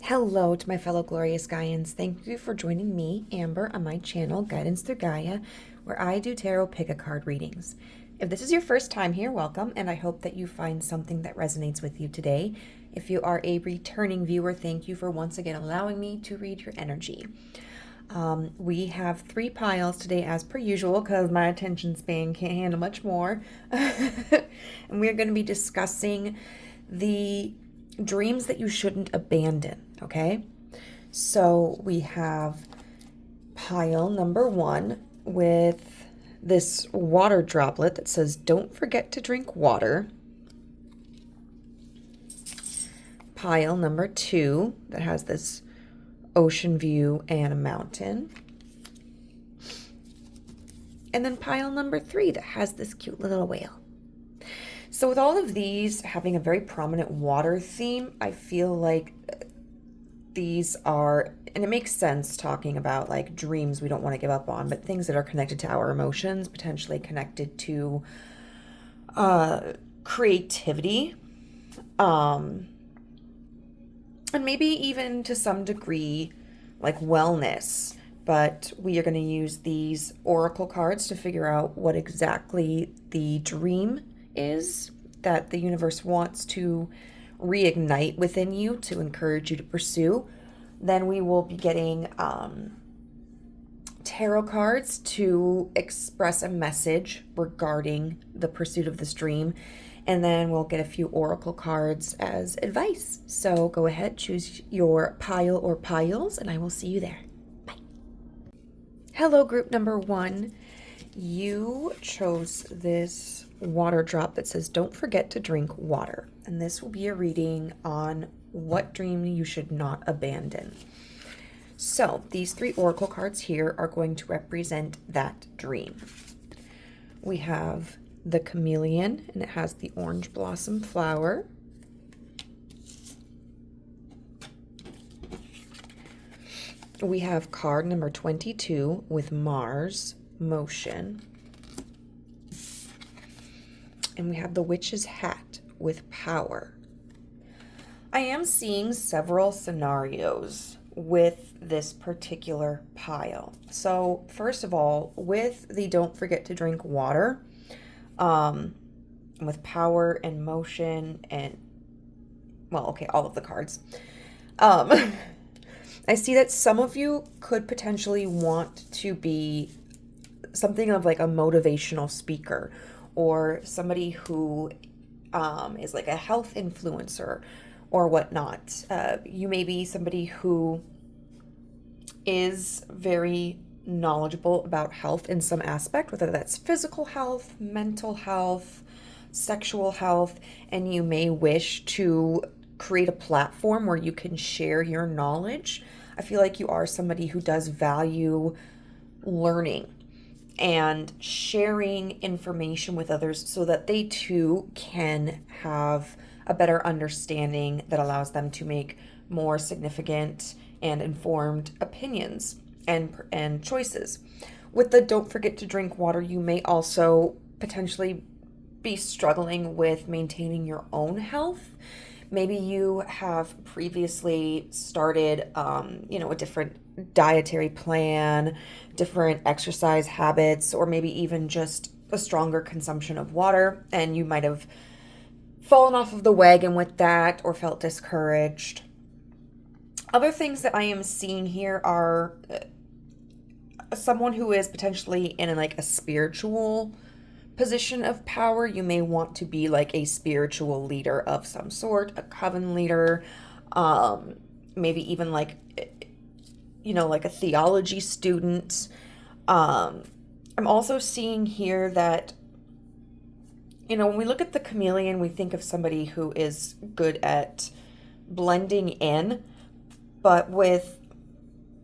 Hello to my fellow glorious Gaians. Thank you for joining me, Amber, on my channel, Guidance Through Gaia, where I do tarot pick-a-card readings. If this is your first time here, welcome, and I hope that you find something that resonates with you today. If you are a returning viewer, thank you for once again allowing me to read your energy. We have 3 piles today as per usual because my attention span can't handle much more. And we're going to be discussing the dreams that you shouldn't abandon, okay? So we have pile number 1 with this water droplet that says, "Don't forget to drink water." Pile number 2 that has this ocean view and a mountain. And then pile number 3 that has this cute little whale. So with all of these having a very prominent water theme, I feel like these are, and it makes sense talking about like dreams we don't want to give up on, but things that are connected to our emotions, potentially connected to creativity, and maybe even to some degree like wellness. But we are going to use these oracle cards to figure out what exactly the dream is that the universe wants to reignite within you to encourage you to pursue. Then we will be getting tarot cards to express a message regarding the pursuit of this dream. And then we'll get a few oracle cards as advice. So go ahead, choose your pile or piles, and I will see you there. Bye. Hello, group number 1. You chose this water drop that says, "Don't forget to drink water." And this will be a reading on what dream you should not abandon. So these 3 oracle cards here are going to represent that dream. We have the chameleon, and it has the orange blossom flower. We have card number 22 with Mars, motion. And we have the witch's hat with power. I am seeing several scenarios with this particular pile. So first of all, with the "don't forget to drink water," with power and motion and, well, okay, all of the cards. I see that some of you could potentially want to be something of like a motivational speaker, or somebody who is like a health influencer or whatnot. You may be somebody who is very knowledgeable about health in some aspect, whether that's physical health, mental health, sexual health, and you may wish to create a platform where you can share your knowledge. I feel like you are somebody who does value learning and sharing information with others so that they too can have a better understanding that allows them to make more significant and informed opinions and choices. With the "don't forget to drink water," you may also potentially be struggling with maintaining your own health. Maybe you have previously started, a different dietary plan, different exercise habits, or maybe even just a stronger consumption of water, and you might have fallen off of the wagon with that or felt discouraged. Other things that I am seeing here are someone who is potentially in like a spiritual position of power. You may want to be like a spiritual leader of some sort, a coven leader, maybe even like, like a theology student. I'm also seeing here that, when we look at the chameleon, we think of somebody who is good at blending in, but with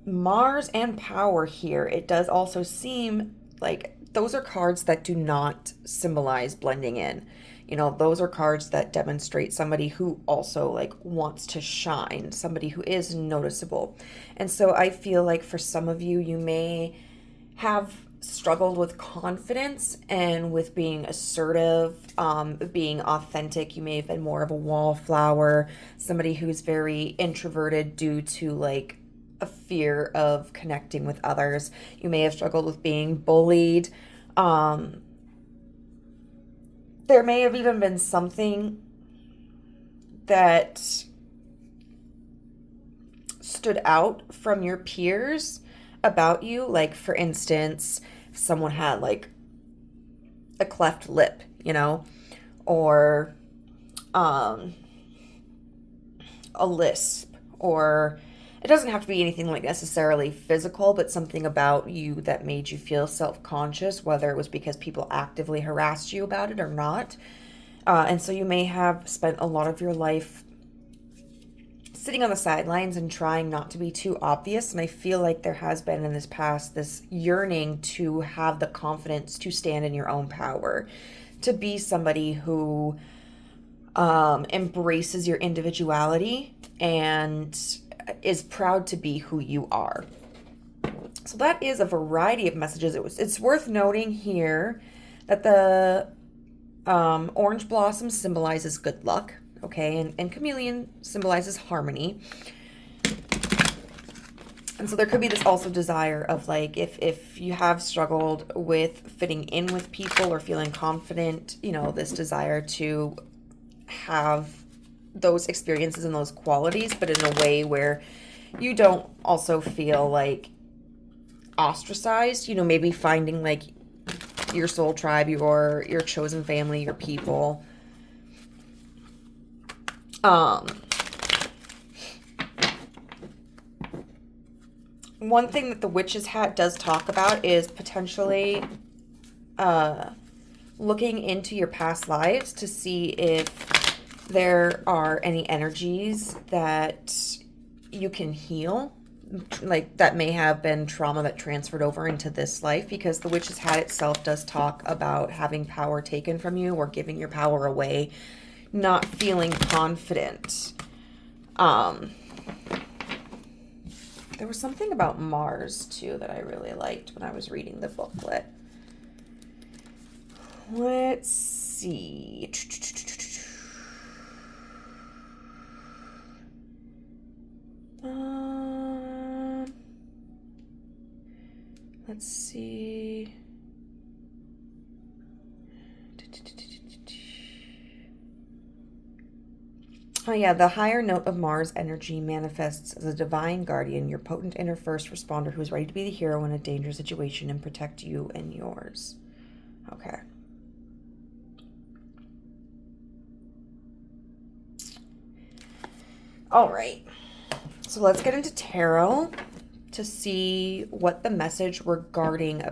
Mars and power here, it does also seem like those are cards that do not symbolize blending in. Those are cards that demonstrate somebody who also like wants to shine, somebody who is noticeable. And so I feel like for some of you, you may have struggled with confidence and with being assertive, being authentic. You may have been more of a wallflower, somebody who's very introverted due to like a fear of connecting with others. You may have struggled with being bullied. There may have even been something that stood out from your peers about you. Like, for instance, if someone had like a cleft lip, you know, or a lisp, or it doesn't have to be anything like necessarily physical, but something about you that made you feel self-conscious, whether it was because people actively harassed you about it or not. And so you may have spent a lot of your life sitting on the sidelines and trying not to be too obvious. And I feel like there has been in this past this yearning to have the confidence to stand in your own power, to be somebody who embraces your individuality and is proud to be who you are. So that is a variety of messages. It's worth noting here that the orange blossom symbolizes good luck, okay, and chameleon symbolizes harmony. And so there could be this also desire of like, if you have struggled with fitting in with people or feeling confident, you know, this desire to have those experiences and those qualities, but in a way where you don't also feel like ostracized, you know, maybe finding like your soul tribe, your chosen family, your people. One thing that the witch's hat does talk about is potentially looking into your past lives to see if there are any energies that you can heal, like that may have been trauma that transferred over into this life, because the witch's hat itself does talk about having power taken from you or giving your power away, not feeling confident. There was something about Mars too that I really liked when I was reading the booklet. Let's see. Let's see. Oh yeah, the higher note of Mars energy manifests as a divine guardian, your potent inner first responder who is ready to be the hero in a dangerous situation and protect you and yours. Okay. All right. So let's get into tarot to see what the message regarding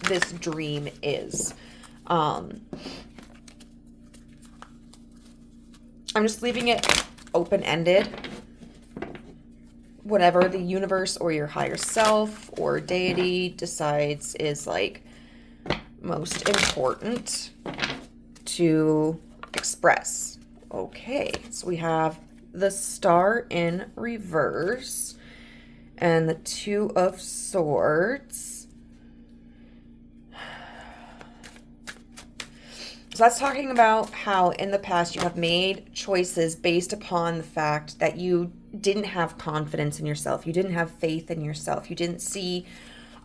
this dream is. I'm just leaving it open-ended. Whatever the universe or your higher self or deity decides is like most important to express. Okay, so we have the Star in reverse and the Two of Swords. So that's talking about how in the past you have made choices based upon the fact that you didn't have confidence in yourself. You didn't have faith in yourself. You didn't see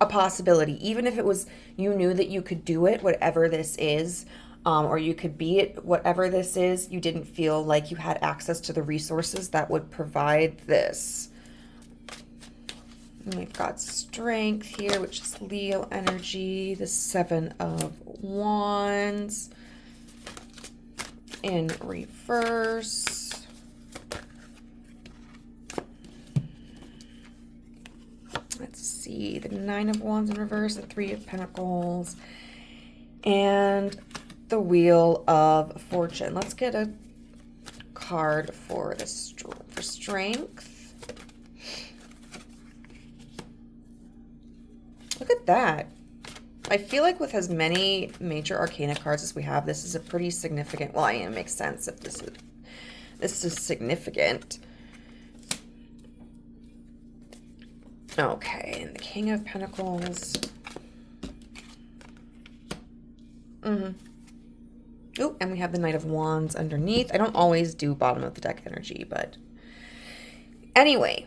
a possibility. Even if it was, you knew that you could do it, whatever this is, or you could be it, whatever this is, you didn't feel like you had access to the resources that would provide this. And we've got Strength here, which is Leo energy, the Seven of Wands in reverse. Let's see, the Nine of Wands in reverse, the Three of Pentacles, and the Wheel of Fortune. Let's get a card for the for Strength. Look at that. I feel like with as many major arcana cards as we have, this is a pretty significant, well, it makes sense if this is significant. Okay, and the King of Pentacles. Oh, and we have the Knight of Wands underneath. I don't always do bottom of the deck energy, but anyway.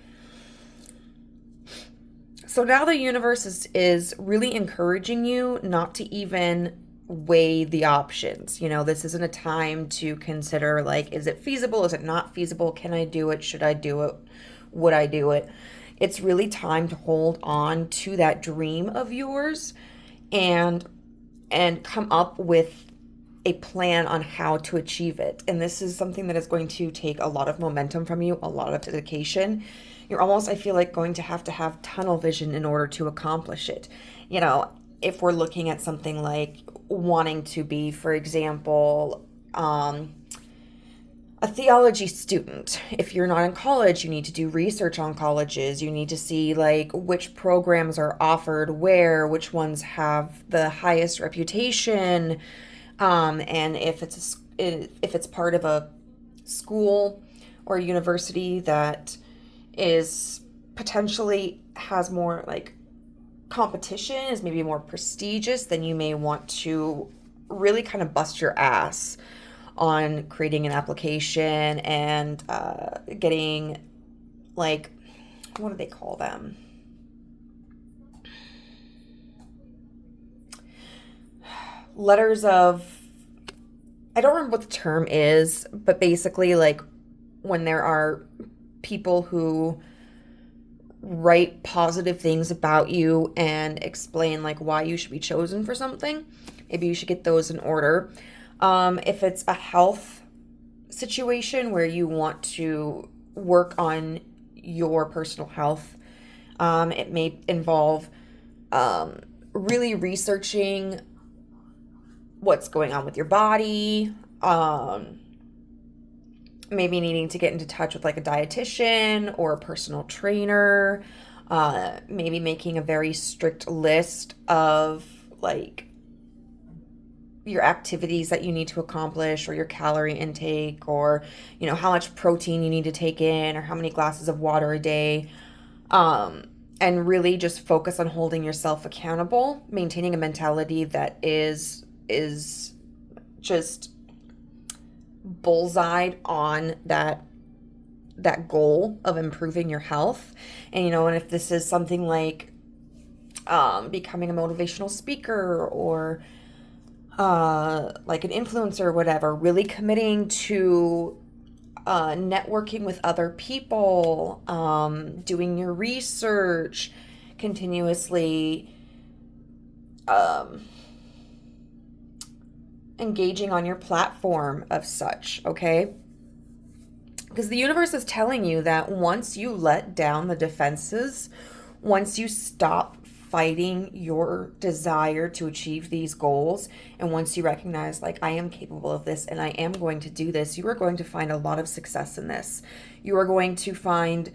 So now the universe is really encouraging you not to even weigh the options. You know, this isn't a time to consider, like, is it feasible? Is it not feasible? Can I do it? Should I do it? Would I do it? It's really time to hold on to that dream of yours and come up with a plan on how to achieve it. And this is something that is going to take a lot of momentum from you, a lot of dedication. You're almost, I feel like, going to have tunnel vision in order to accomplish it. You know, if we're looking at something like wanting to be, for example, a theology student. If you're not in college, you need to do research on colleges. You need to see like which programs are offered where, which ones have the highest reputation, and if it's part of a school or a university that is potentially has more like competition, is maybe more prestigious, then you may want to really kind of bust your ass on creating an application and getting, like, what do they call them? Letters of, I don't remember what the term is, but basically, like, when there are people who write positive things about you and explain, like, why you should be chosen for something, maybe you should get those in order. If it's a health situation where you want to work on your personal health, it may involve really researching what's going on with your body, maybe needing to get into touch with like a dietitian or a personal trainer, maybe making a very strict list of like your activities that you need to accomplish, or your calorie intake, or, you know, how much protein you need to take in, or how many glasses of water a day, and really just focus on holding yourself accountable, maintaining a mentality that is just bullseyed on that goal of improving your health. And, you know, and if this is something like becoming a motivational speaker or like an influencer or whatever, really committing to networking with other people, doing your research, continuously engaging on your platform of such, okay? Because the universe is telling you that once you let down the defenses, once you stop fighting your desire to achieve these goals, and once you recognize, like, I am capable of this and I am going to do this, you are going to find a lot of success in this. You are going to find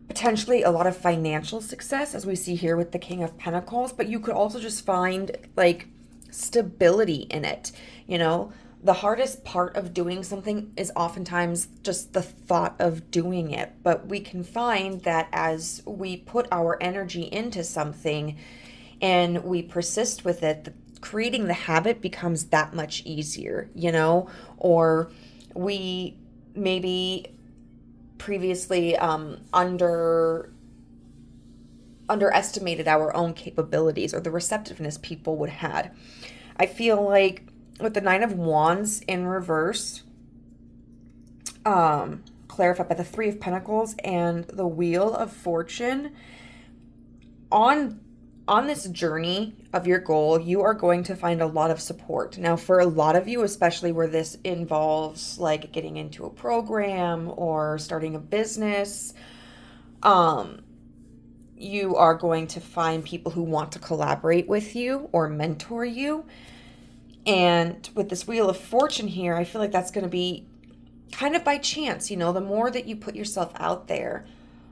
potentially a lot of financial success, as we see here with the King of Pentacles, but you could also just find like stability in it. You know, the hardest part of doing something is oftentimes just the thought of doing it. But we can find that as we put our energy into something and we persist with it, creating the habit becomes that much easier, you know? Or we maybe previously underestimated our own capabilities or the receptiveness people would had. I feel like with the Nine of Wands in reverse, clarified by the Three of Pentacles and the Wheel of Fortune, on this journey of your goal, you are going to find a lot of support. Now, for a lot of you, especially where this involves like getting into a program or starting a business, you are going to find people who want to collaborate with you or mentor you. And with this Wheel of Fortune here, I feel like that's going to be kind of by chance. You know, the more that you put yourself out there,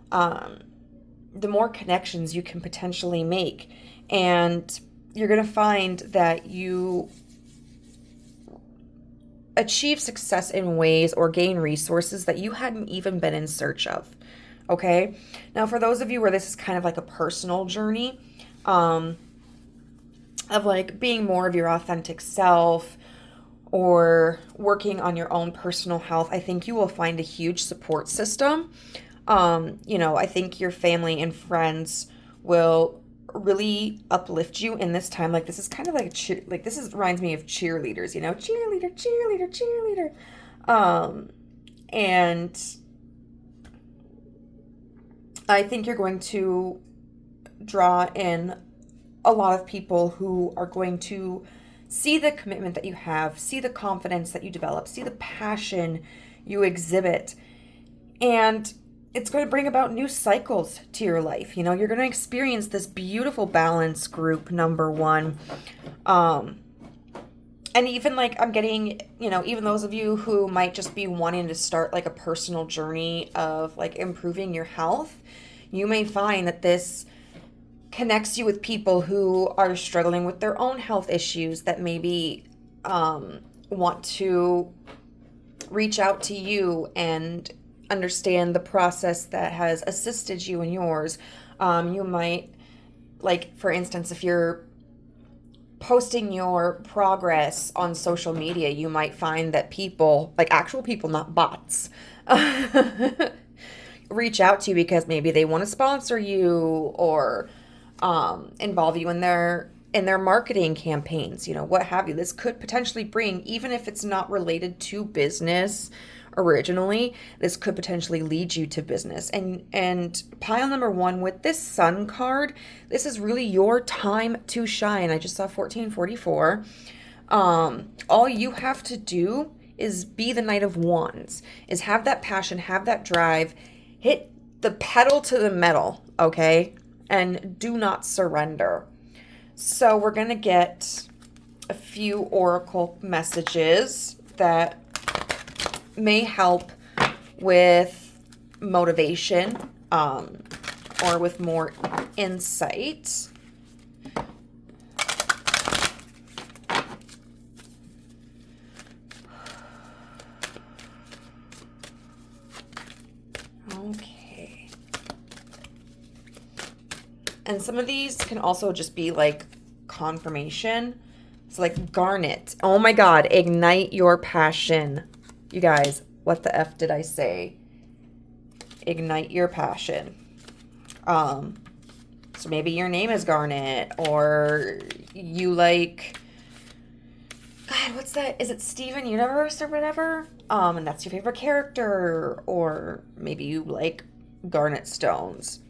the more connections you can potentially make. And you're going to find that you achieve success in ways or gain resources that you hadn't even been in search of. Okay? Now, for those of you where this is kind of like a personal journey, of like being more of your authentic self or working on your own personal health, I think you will find a huge support system. I think your family and friends will really uplift you in this time. Like this is kind of like reminds me of cheerleaders, cheerleader, cheerleader, cheerleader. And I think you're going to draw in a lot of people who are going to see the commitment that you have, see the confidence that you develop, see the passion you exhibit. And it's going to bring about new cycles to your life. You're going to experience this beautiful balance group, number one. And even like I'm getting, even those of you who might just be wanting to start like a personal journey of like improving your health, you may find that this connects you with people who are struggling with their own health issues that maybe want to reach out to you and understand the process that has assisted you in yours. You might, like, for instance, if you're posting your progress on social media, you might find that people, like actual people, not bots, reach out to you because maybe they want to sponsor you or involve you in their marketing campaigns, what have you. This could potentially bring, even if it's not related to business originally, this could potentially lead you to business. And pile number one with this Sun card, this is really your time to shine. I just saw 1444. All you have to do is be the Knight of Wands, is have that passion, have that drive, hit the pedal to the metal, okay? And do not surrender. So we're going to get a few oracle messages that may help with motivation or with more insight. Okay. And some of these can also just be like confirmation. So like garnet. Oh my God, ignite your passion. You guys, what the F did I say? Ignite your passion. So maybe your name is Garnet, or you like, God, what's that? Is it Steven Universe or whatever? And that's your favorite character, or maybe you like garnet stones.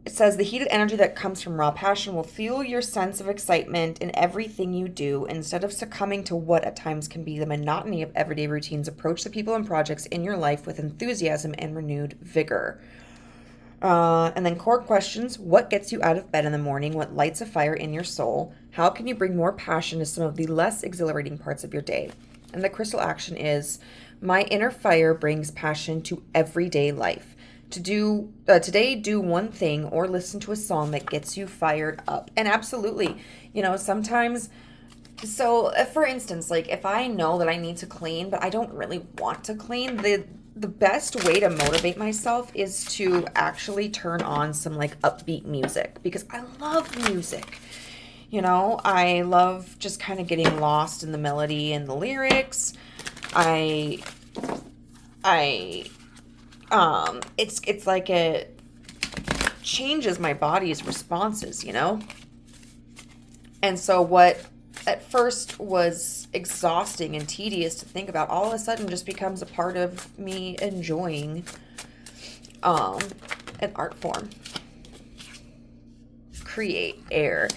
It says the heated energy that comes from raw passion will fuel your sense of excitement in everything you do. Instead of succumbing to what at times can be the monotony of everyday routines, approach the people and projects in your life with enthusiasm and renewed vigor. And then core questions. What gets you out of bed in the morning? What lights a fire in your soul? How can you bring more passion to some of the less exhilarating parts of your day? And the crystal action is, my inner fire brings passion to everyday life. Today, do one thing or listen to a song that gets you fired up. And absolutely, sometimes, so for instance, like if I know that I need to clean, but I don't really want to clean, the best way to motivate myself is to actually turn on some like upbeat music, because I love music. I love just kind of getting lost in the melody and the lyrics. It's like it changes my body's responses, And so what at first was exhausting and tedious to think about, all of a sudden just becomes a part of me enjoying an art form. Create air.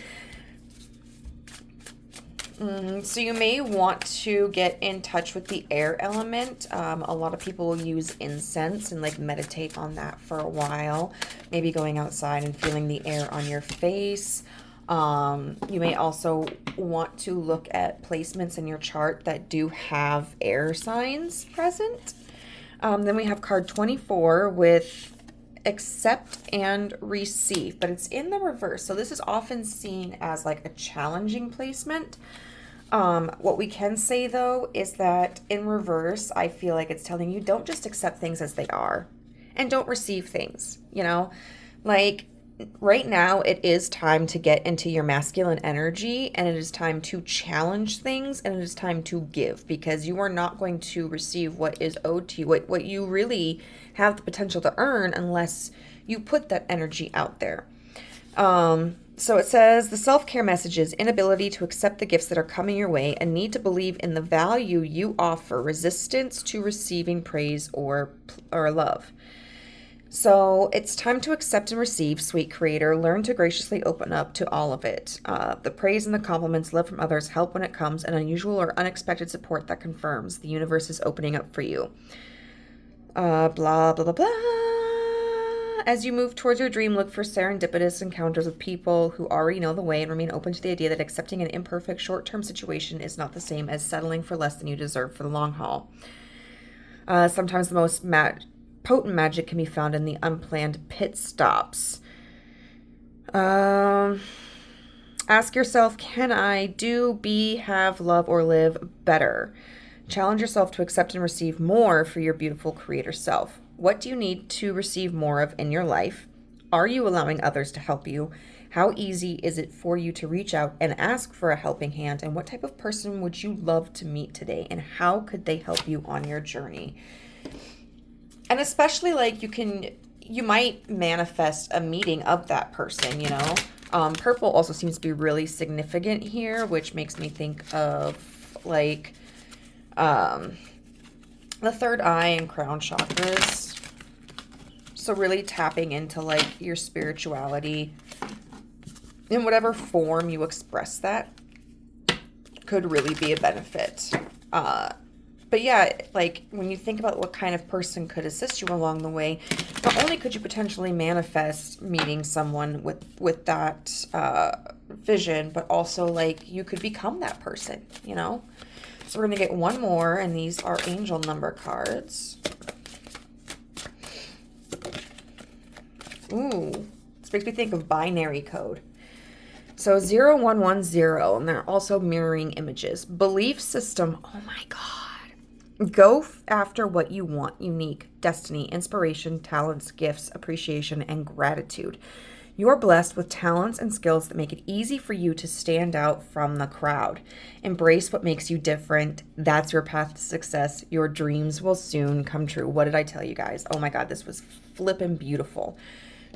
So you may want to get in touch with the air element. A lot of people will use incense and like meditate on that for a while. Maybe going outside and feeling the air on your face. You may also want to look at placements in your chart that do have air signs present. Then we have card 24 with accept and receive, but it's in the reverse. So this is often seen as like a challenging placement. What we can say though is that in reverse, I feel like it's telling you don't just accept things as they are and don't receive things, like right now it is time to get into your masculine energy, and it is time to challenge things, and it is time to give, because you are not going to receive what is owed to you, what you really have the potential to earn, unless you put that energy out there. So it says the self-care messages: inability to accept the gifts that are coming your way, a need to believe in the value you offer, resistance to receiving praise or love. So it's time to accept and receive, sweet creator. Learn to graciously open up to all of it. The praise and the compliments, love from others, help when it comes, and unusual or unexpected support that confirms the universe is opening up for you. Blah, blah, blah, blah. As you move towards your dream, look for serendipitous encounters with people who already know the way, and remain open to the idea that accepting an imperfect short-term situation is not the same as settling for less than you deserve for the long haul. Sometimes the most potent magic can be found in the unplanned pit stops. Ask yourself, can I do, be, have, love, or live better? Challenge yourself to accept and receive more for your beautiful creator self. What do you need to receive more of in your life? Are you allowing others to help you? How easy is it for you to reach out and ask for a helping hand? And what type of person would you love to meet today? And how could they help you on your journey? And especially, like, you might manifest a meeting of that person, you know? Purple also seems to be really significant here, which makes me think of, like, the third eye and crown chakras. So really tapping into, like, your spirituality in whatever form you express that could really be a benefit. But yeah, like, when you think about what kind of person could assist you along the way, not only could you potentially manifest meeting someone with that vision, but also, like, you could become that person, you know? So we're going to get one more, and these are angel number cards. Ooh, this makes me think of binary code. So 0110, and they're also mirroring images. Belief system, oh my God. Go after what you want: unique, destiny, inspiration, talents, gifts, appreciation, and gratitude. You're blessed with talents and skills that make it easy for you to stand out from the crowd. Embrace what makes you different. That's your path to success. Your dreams will soon come true. What did I tell you guys? Oh my God, this was flippin' beautiful.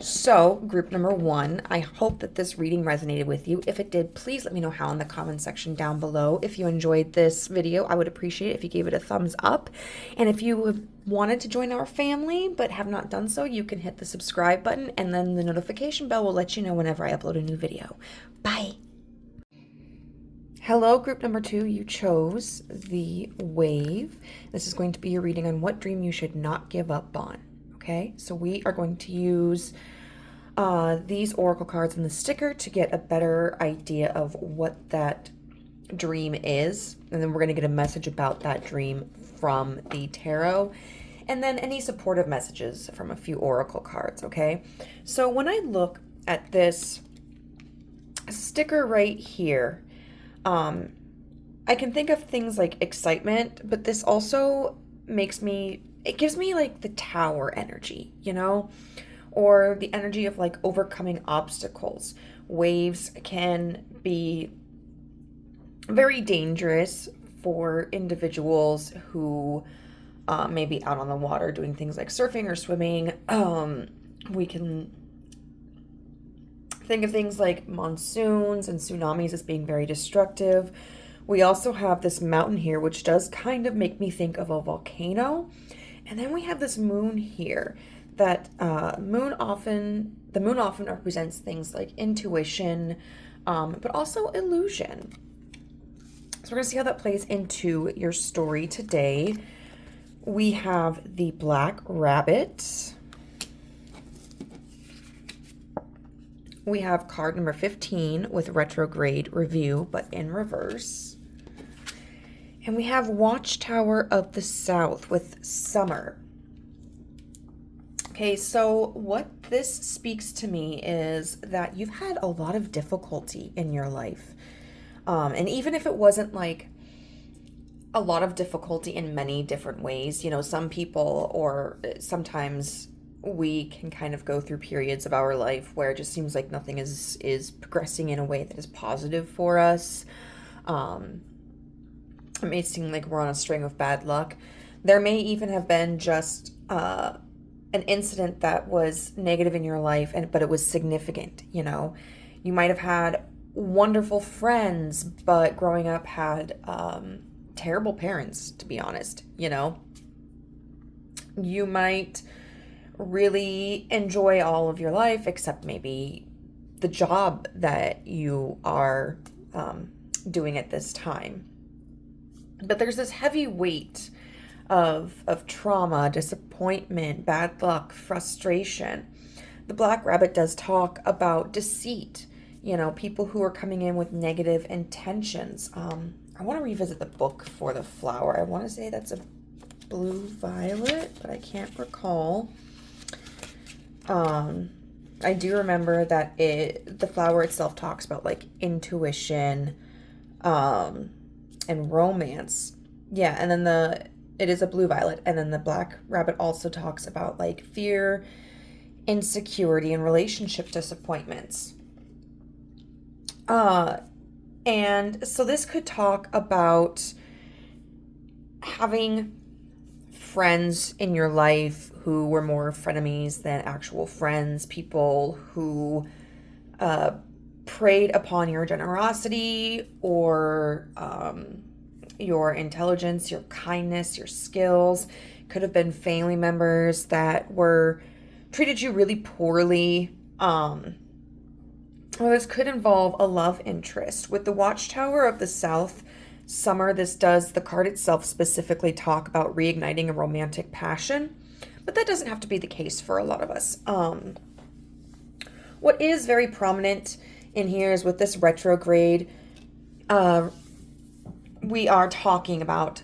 So, group number 1, I hope that this reading resonated with you. If it did, please let me know how in the comment section down below. If you enjoyed this video, I would appreciate it if you gave it a thumbs up. And if you have wanted to join our family but have not done so, you can hit the subscribe button, and then the notification bell will let you know whenever I upload a new video. Bye! Hello, group number 2. You chose the wave. This is going to be your reading on what dream you should not give up on. Okay, so we are going to use these oracle cards and the sticker to get a better idea of what that dream is. And then we're going to get a message about that dream from the tarot. And then any supportive messages from a few oracle cards, okay? So when I look at this sticker right here, I can think of things like excitement, but this also it gives me like the tower energy, you know, or the energy of like overcoming obstacles. Waves can be very dangerous for individuals who may be out on the water doing things like surfing or swimming. We can think of things like monsoons and tsunamis as being very destructive. We also have this mountain here, which does kind of make me think of a volcano. And then we have this moon here. That the moon often represents things like intuition, but also illusion. So we're going to see how that plays into your story today. We have the Black Rabbit. We have card number 15 with retrograde review, but in reverse. And we have Watchtower of the South with summer. Okay, so what this speaks to me is that you've had a lot of difficulty in your life. And even if it wasn't like a lot of difficulty in many different ways, you know, some people or sometimes we can kind of go through periods of our life where it just seems like nothing is progressing in a way that is positive for us. It may seem like we're on a string of bad luck. There may even have been just an incident that was negative in your life, but it was significant. You might have had wonderful friends, but growing up had terrible parents, to be honest. You might really enjoy all of your life except maybe the job that you are doing at this time. But there's this heavy weight of trauma, disappointment, bad luck, frustration. The Black Rabbit does talk about deceit, people who are coming in with negative intentions. I want to revisit the book for the flower. I want to say that's a blue violet, but I can't recall. I do remember that the flower itself talks about like intuition, and romance. Yeah, and then it is a blue violet, and then the Black Rabbit also talks about like fear, insecurity, and relationship disappointments. And so this could talk about having friends in your life who were more frenemies than actual friends, people who preyed upon your generosity or your intelligence, your kindness, your skills. Could have been family members that were treated you really poorly. Well, this could involve a love interest. With the Watchtower of the South, Summer, the card itself specifically talk about reigniting a romantic passion, but that doesn't have to be the case for a lot of us. What is very prominent in here is with this retrograde, we are talking about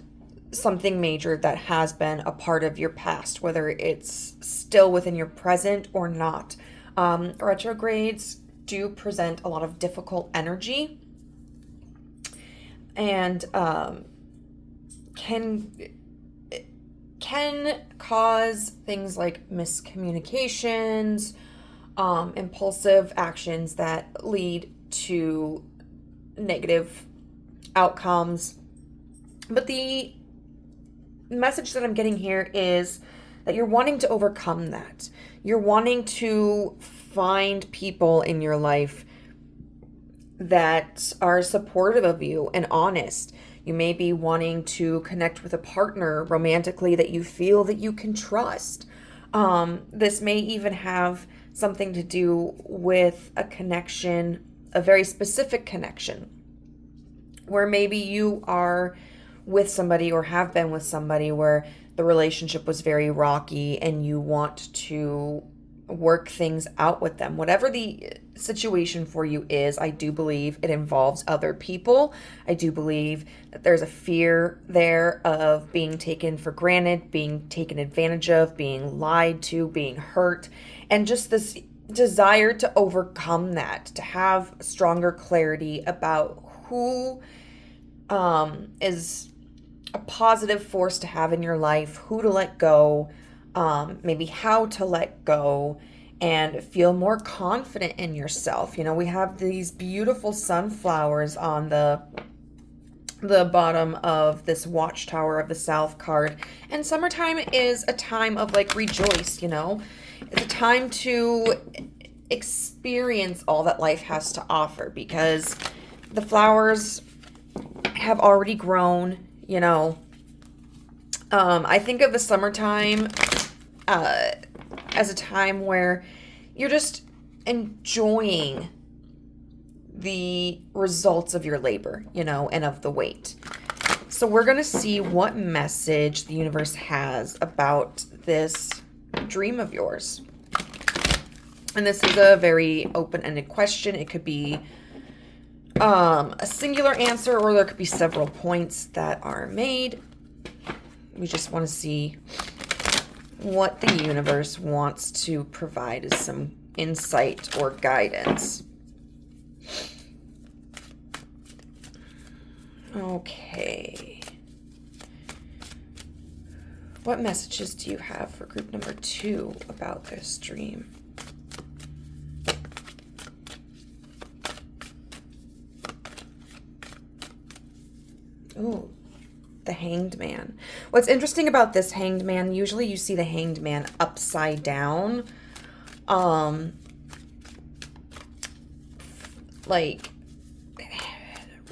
something major that has been a part of your past, whether it's still within your present or not. Retrogrades do present a lot of difficult energy and can cause things like miscommunications, impulsive actions that lead to negative outcomes. But the message that I'm getting here is that you're wanting to overcome that. You're wanting to find people in your life that are supportive of you and honest. You may be wanting to connect with a partner romantically that you feel that you can trust. This may even have something to do with a connection, a very specific connection, where maybe you are with somebody or have been with somebody where the relationship was very rocky and you want to work things out with them. Whatever the situation for you is, I do believe it involves other people. I do believe that there's a fear there of being taken for granted, being taken advantage of, being lied to, being hurt, and just this desire to overcome that, to have stronger clarity about who is a positive force to have in your life, who to let go, maybe how to let go, and feel more confident in yourself. We have these beautiful sunflowers on the bottom of this Watchtower of the South card, and summertime is a time of like rejoice. It's a time to experience all that life has to offer because the flowers have already grown. I think of the summertime as a time where you're just enjoying the results of your labor, and of the wait. So we're going to see what message the universe has about this dream of yours. And this is a very open-ended question. It could be a singular answer, or there could be several points that are made. We just want to see what the universe wants to provide as some insight or guidance. Okay. What messages do you have for group number 2 about this dream? Ooh, the Hanged Man. What's interesting about this Hanged Man, usually you see the Hanged Man upside down. Like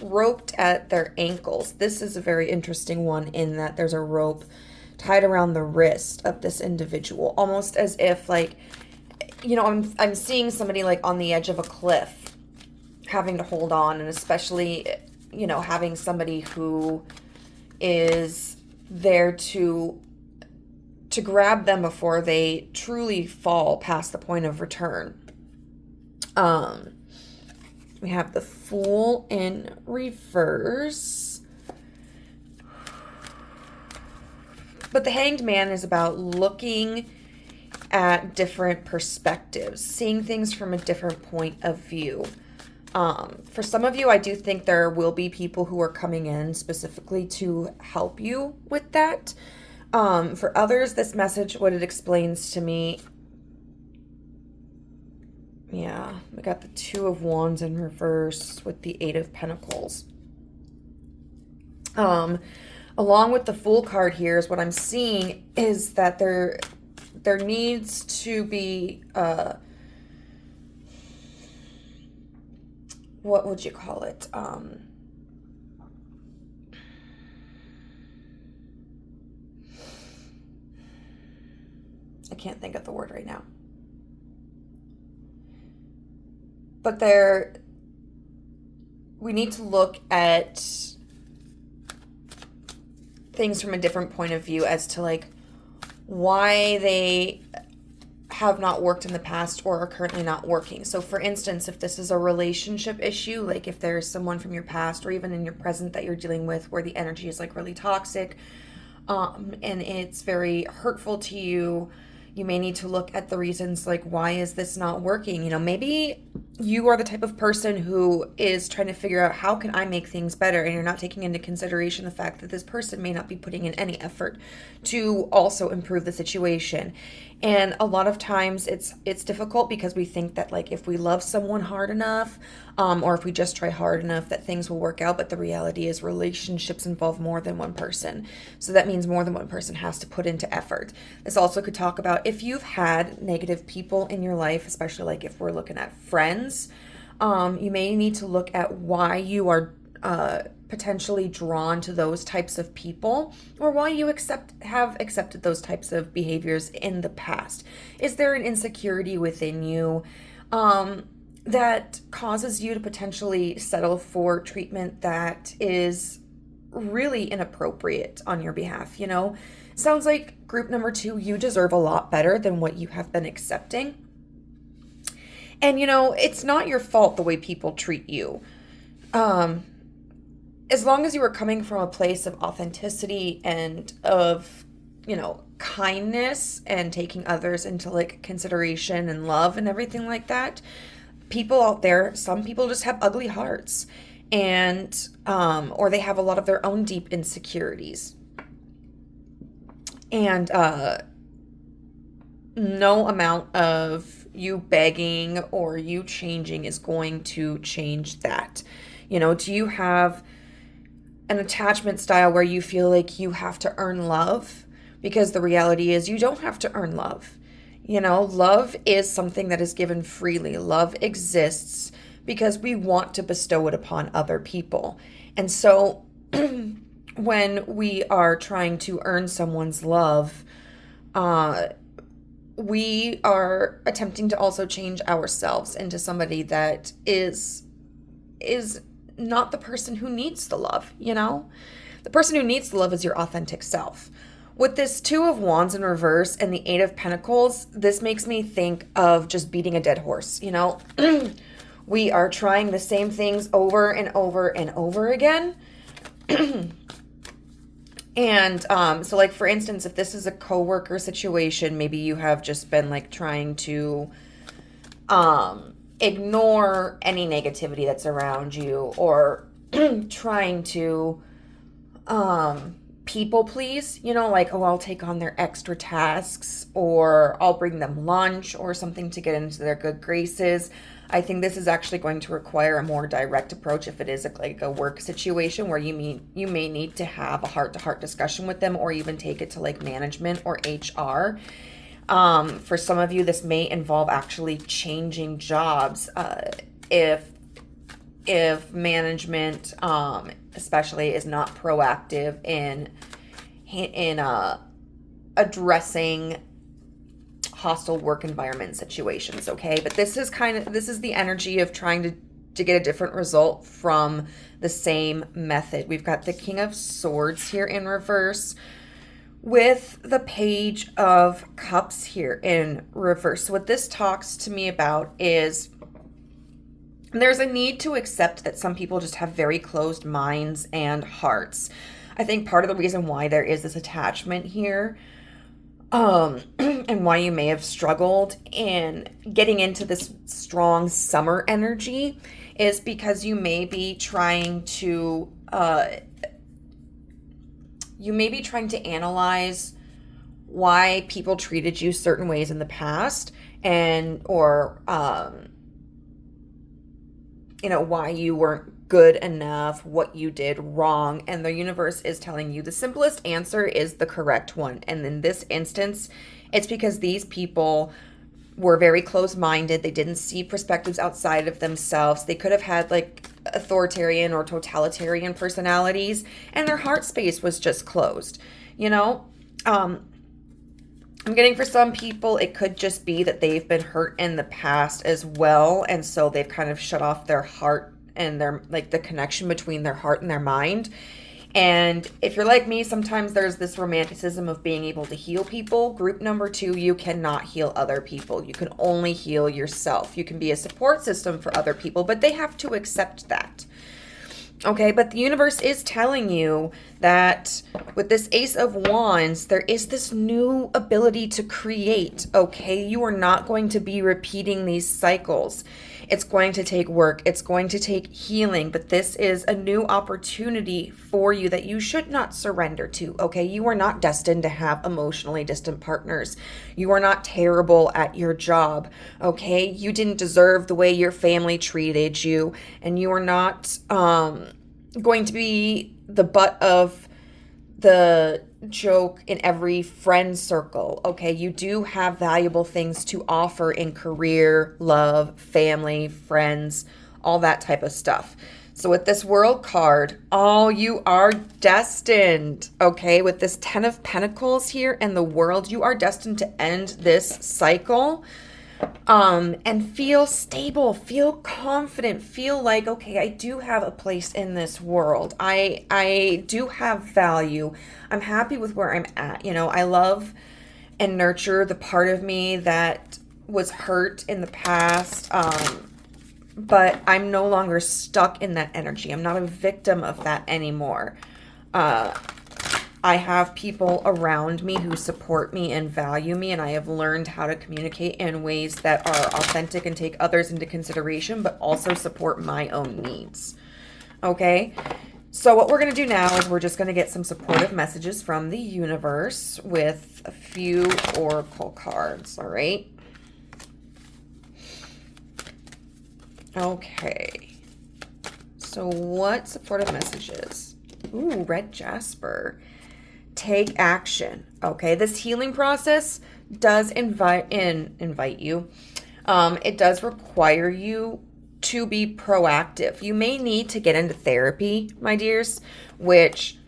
roped at their ankles. This is a very interesting one in that there's a rope tied around the wrist of this individual, almost as if, like, you know, I'm seeing somebody like on the edge of a cliff having to hold on, and especially, you know, having somebody who is there to grab them before they truly fall past the point of return. We have the Fool in reverse. But the Hanged Man is about looking at different perspectives, seeing things from a different point of view. For some of you, I do think there will be people who are coming in specifically to help you with that. For others, this message, what it explains to me, yeah, we got the 2 of Wands in reverse with the 8 of Pentacles. Along with the Fool card here is what I'm seeing is that there needs to be, what would you call it? I can't think of the word right now. But we need to look at things from a different point of view as to, like, why they have not worked in the past or are currently not working. So for instance, if this is a relationship issue, like if there's someone from your past or even in your present that you're dealing with where the energy is like really toxic, and it's very hurtful to you, you may need to look at the reasons, like, why is this not working? You know, maybe you are the type of person who is trying to figure out, how can I make things better? And you're not taking into consideration the fact that this person may not be putting in any effort to also improve the situation. And a lot of times it's difficult because we think that, like, if we love someone hard enough, or if we just try hard enough, that things will work out. But the reality is relationships involve more than one person. So that means more than one person has to put into effort. This also could talk about if you've had negative people in your life, especially like if we're looking at friends, you may need to look at why you are potentially drawn to those types of people, or why you have accepted those types of behaviors in the past. Is there an insecurity within you that causes you to potentially settle for treatment that is really inappropriate on your behalf? You know, sounds like group number 2, you deserve a lot better than what you have been accepting. And, you know, it's not your fault the way people treat you. As long as you are coming from a place of authenticity and of, you know, kindness and taking others into, like, consideration and love and everything like that, people out there, some people just have ugly hearts, and or they have a lot of their own deep insecurities. And no amount of you begging or you changing is going to change that. You know, do you have an attachment style where you feel like you have to earn love? Because the reality is you don't have to earn love. You know, love is something that is given freely. Love exists because we want to bestow it upon other people. And so when we are trying to earn someone's love, we are attempting to also change ourselves into somebody that is not the person who needs the love, you know? The person who needs the love is your authentic self. With this 2 of Wands in reverse and the 8 of Pentacles, this makes me think of just beating a dead horse, you know? We are trying the same things over and over and over again. And so, like, for instance, if this is a coworker situation, maybe you have just been, like, trying to ignore any negativity that's around you, or trying to people please, like, oh, I'll take on their extra tasks, or I'll bring them lunch or something to get into their good graces. I think this is actually going to require a more direct approach if it is like a work situation where you may need to have a heart-to-heart discussion with them, or even take it to like management or HR. For some of you, this may involve actually changing jobs. If management, especially, is not proactive in addressing hostile work environment situations, okay? But this is the energy of trying to get a different result from the same method. We've got the King of Swords here in reverse with the Page of Cups here in reverse. So what this talks to me about is there's a need to accept that some people just have very closed minds and hearts. I think part of the reason why there is this attachment here, and why you may have struggled in getting into this strong summer energy, is because you may be trying to analyze why people treated you certain ways in the past, or why you weren't good enough, what you did wrong. And the universe is telling you the simplest answer is the correct one. And in this instance, it's because these people were very close-minded. They didn't see perspectives outside of themselves. They could have had like authoritarian or totalitarian personalities, and their heart space was just closed. I'm getting, for some people, it could just be that they've been hurt in the past as well, and so they've kind of shut off their heart and the connection between their heart and their mind. And if you're like me, sometimes there's this romanticism of being able to heal people. Group number 2, you cannot heal other people. You can only heal yourself. You can be a support system for other people, but they have to accept that. Okay, but the universe is telling you that with this Ace of Wands, there is this new ability to create, okay? You are not going to be repeating these cycles. It's going to take work. It's going to take healing, but this is a new opportunity for you that you should not surrender to, okay? You are not destined to have emotionally distant partners. You are not terrible at your job, okay? You didn't deserve the way your family treated you, and you are not going to be the butt of the joke in every friend circle, okay? You do have valuable things to offer in career, love, family, friends, all that type of stuff. So with this World card, you are destined, okay? With this 10 of Pentacles here and the World, you are destined to end this cycle and feel stable, feel confident, feel like, okay, I do have a place in this world. I do have value. I'm happy with where I'm at. I love and nurture the part of me that was hurt in the past. But I'm no longer stuck in that energy. I'm not a victim of that anymore. I have people around me who support me and value me, and I have learned how to communicate in ways that are authentic and take others into consideration, but also support my own needs. Okay? So what we're going to do now is we're just going to get some supportive messages from the universe with a few oracle cards, all right? Okay. So what supportive messages? Ooh, red jasper. Take action. Okay, this healing process does invite you. It does require you to be proactive. You may need to get into therapy, my dears, which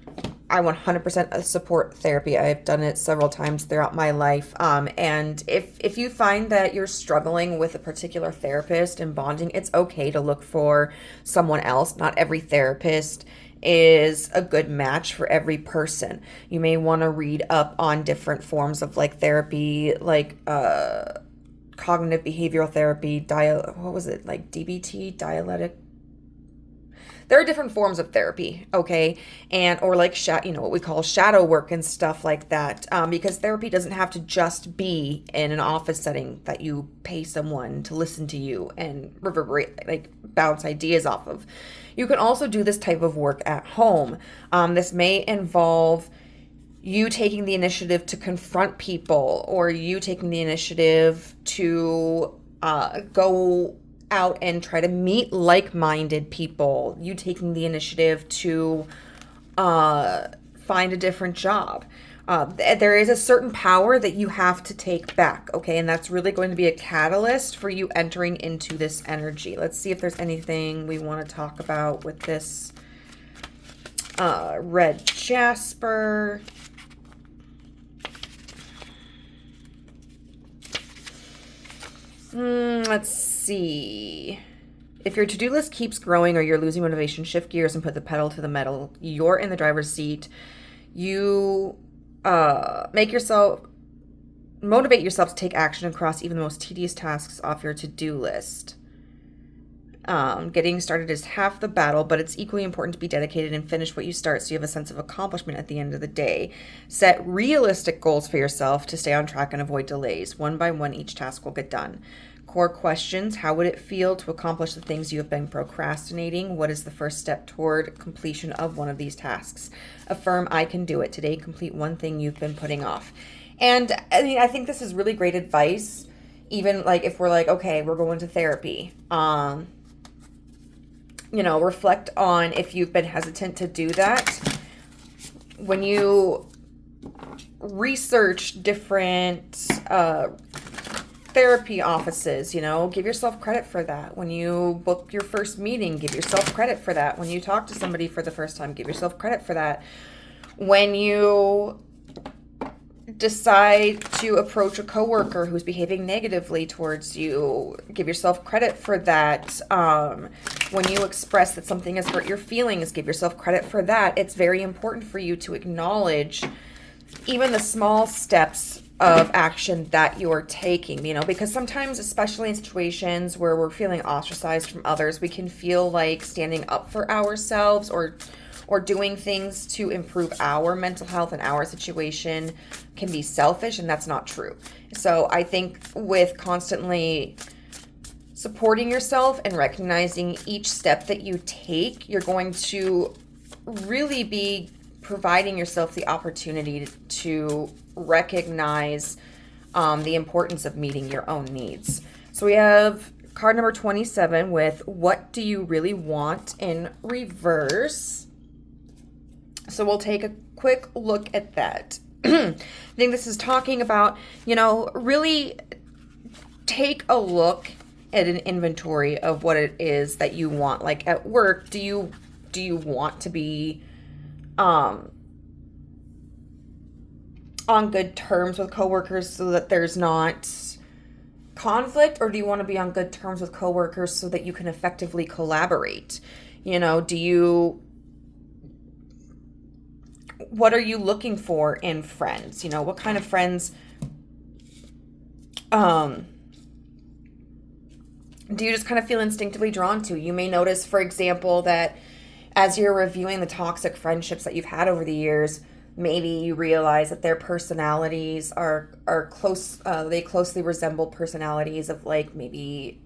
I 100% support therapy. I've done it several times throughout my life. And if you find that you're struggling with a particular therapist and bonding, it's okay to look for someone else. Not every therapist is a good match for every person. You may want to read up on different forms of like therapy, like cognitive behavioral therapy, DBT, dialectic. There are different forms of therapy, okay? And or like what we call shadow work and stuff like that, because therapy doesn't have to just be in an office setting that you pay someone to listen to you and reverberate, like bounce ideas off of. You can also do this type of work at home. This may involve you taking the initiative to confront people, or you taking the initiative to go out and try to meet like-minded people, you taking the initiative to find a different job. There is a certain power that you have to take back, okay? And that's really going to be a catalyst for you entering into this energy. Let's see if there's anything we want to talk about with this red jasper. Let's see. If your to-do list keeps growing or you're losing motivation, shift gears and put the pedal to the metal. You're in the driver's seat. You motivate yourself to take action and cross even the most tedious tasks off your to-do list. Getting started is half the battle, but it's equally important to be dedicated and finish what you start so you have a sense of accomplishment at the end of the day. Set realistic goals for yourself to stay on track and avoid delays. One by one, each task will get done. Core questions: how would it feel to accomplish the things you have been procrastinating? What is the first step toward completion of one of these tasks? Affirm, I can do it. Today, complete one thing you've been putting off. And I mean, I think this is really great advice, even like if we're like, okay, we're going to therapy. Reflect on if you've been hesitant to do that. When you research different therapy offices, give yourself credit for that. When you book your first meeting, give yourself credit for that. When you talk to somebody for the first time, give yourself credit for that. When you decide to approach a coworker who's behaving negatively towards you, give yourself credit for that. When you express that something has hurt your feelings, give yourself credit for that. It's very important for you to acknowledge even the small steps of action that you're taking, because sometimes, especially in situations where we're feeling ostracized from others, we can feel like standing up for ourselves or doing things to improve our mental health and our situation can be selfish, and that's not true. So I think with constantly supporting yourself and recognizing each step that you take, you're going to really be providing yourself the opportunity to recognize the importance of meeting your own needs. So we have card number 27 with what do you really want in reverse. So we'll take a quick look at that. I think this is talking about, really take a look at an inventory of what it is that you want. Like at work, do you want to be on good terms with coworkers so that there's not conflict, or do you want to be on good terms with coworkers so that you can effectively collaborate? What are you looking for in friends? What kind of friends do you just kind of feel instinctively drawn to? You may notice, for example, that as you're reviewing the toxic friendships that you've had over the years, maybe you realize that their personalities are close. They closely resemble personalities of like maybe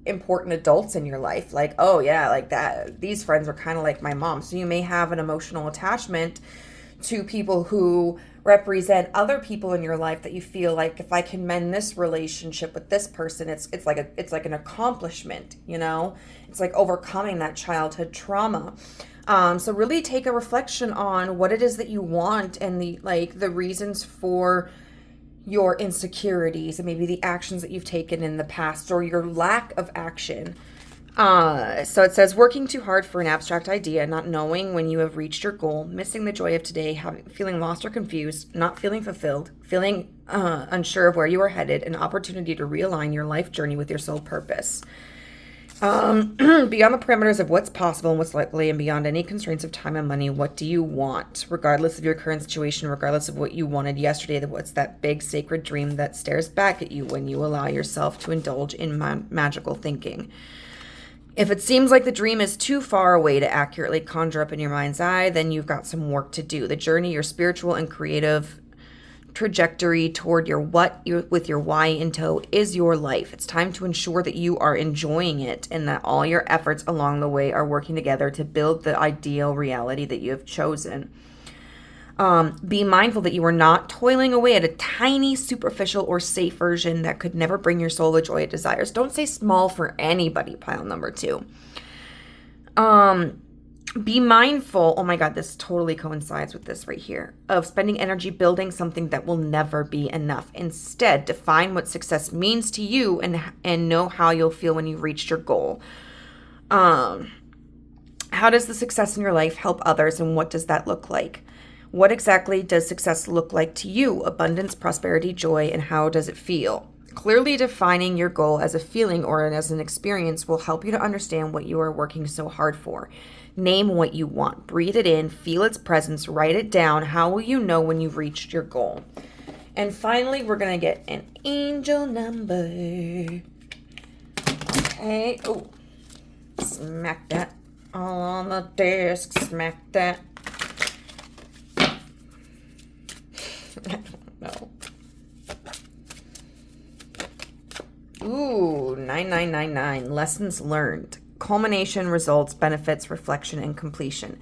important adults in your life. Like, oh yeah, like that. These friends are kind of like my mom. So you may have an emotional attachment to people who represent other people in your life that you feel like, if I can mend this relationship with this person, it's like an accomplishment. It's like overcoming that childhood trauma. So really take a reflection on what it is that you want and the reasons for your insecurities and maybe the actions that you've taken in the past or your lack of action. So it says, working too hard for an abstract idea, not knowing when you have reached your goal, missing the joy of today, feeling lost or confused, not feeling fulfilled, feeling unsure of where you are headed, an opportunity to realign your life journey with your soul purpose. Beyond the parameters of what's possible and what's likely, and beyond any constraints of time and money, what do you want? Regardless of your current situation, regardless of what you wanted yesterday, what's that big sacred dream that stares back at you when you allow yourself to indulge in magical thinking? If it seems like the dream is too far away to accurately conjure up in your mind's eye, then you've got some work to do. The journey, your spiritual and creative trajectory toward with your why in tow is your life. It's time to ensure that you are enjoying it and that all your efforts along the way are working together to build the ideal reality that you have chosen. Be mindful that you are not toiling away at a tiny, superficial, or safe version that could never bring your soul the joy it desires. Don't say small for anybody, pile number 2. Be mindful, oh my God, this totally coincides with this right here, of spending energy building something that will never be enough. Instead, define what success means to you and know how you'll feel when you've reached your goal. How does the success in your life help others, and what does that look like? What exactly does success look like to you? Abundance, prosperity, joy, and how does it feel? Clearly defining your goal as a feeling or as an experience will help you to understand what you are working so hard for. Name what you want. Breathe it in. Feel its presence. Write it down. How will you know when you've reached your goal? And finally, we're going to get an angel number. Okay. Oh, smack that all on the desk. Smack that. I don't know. Ooh, 9999. Lessons learned. Culmination, results, benefits, reflection, and completion.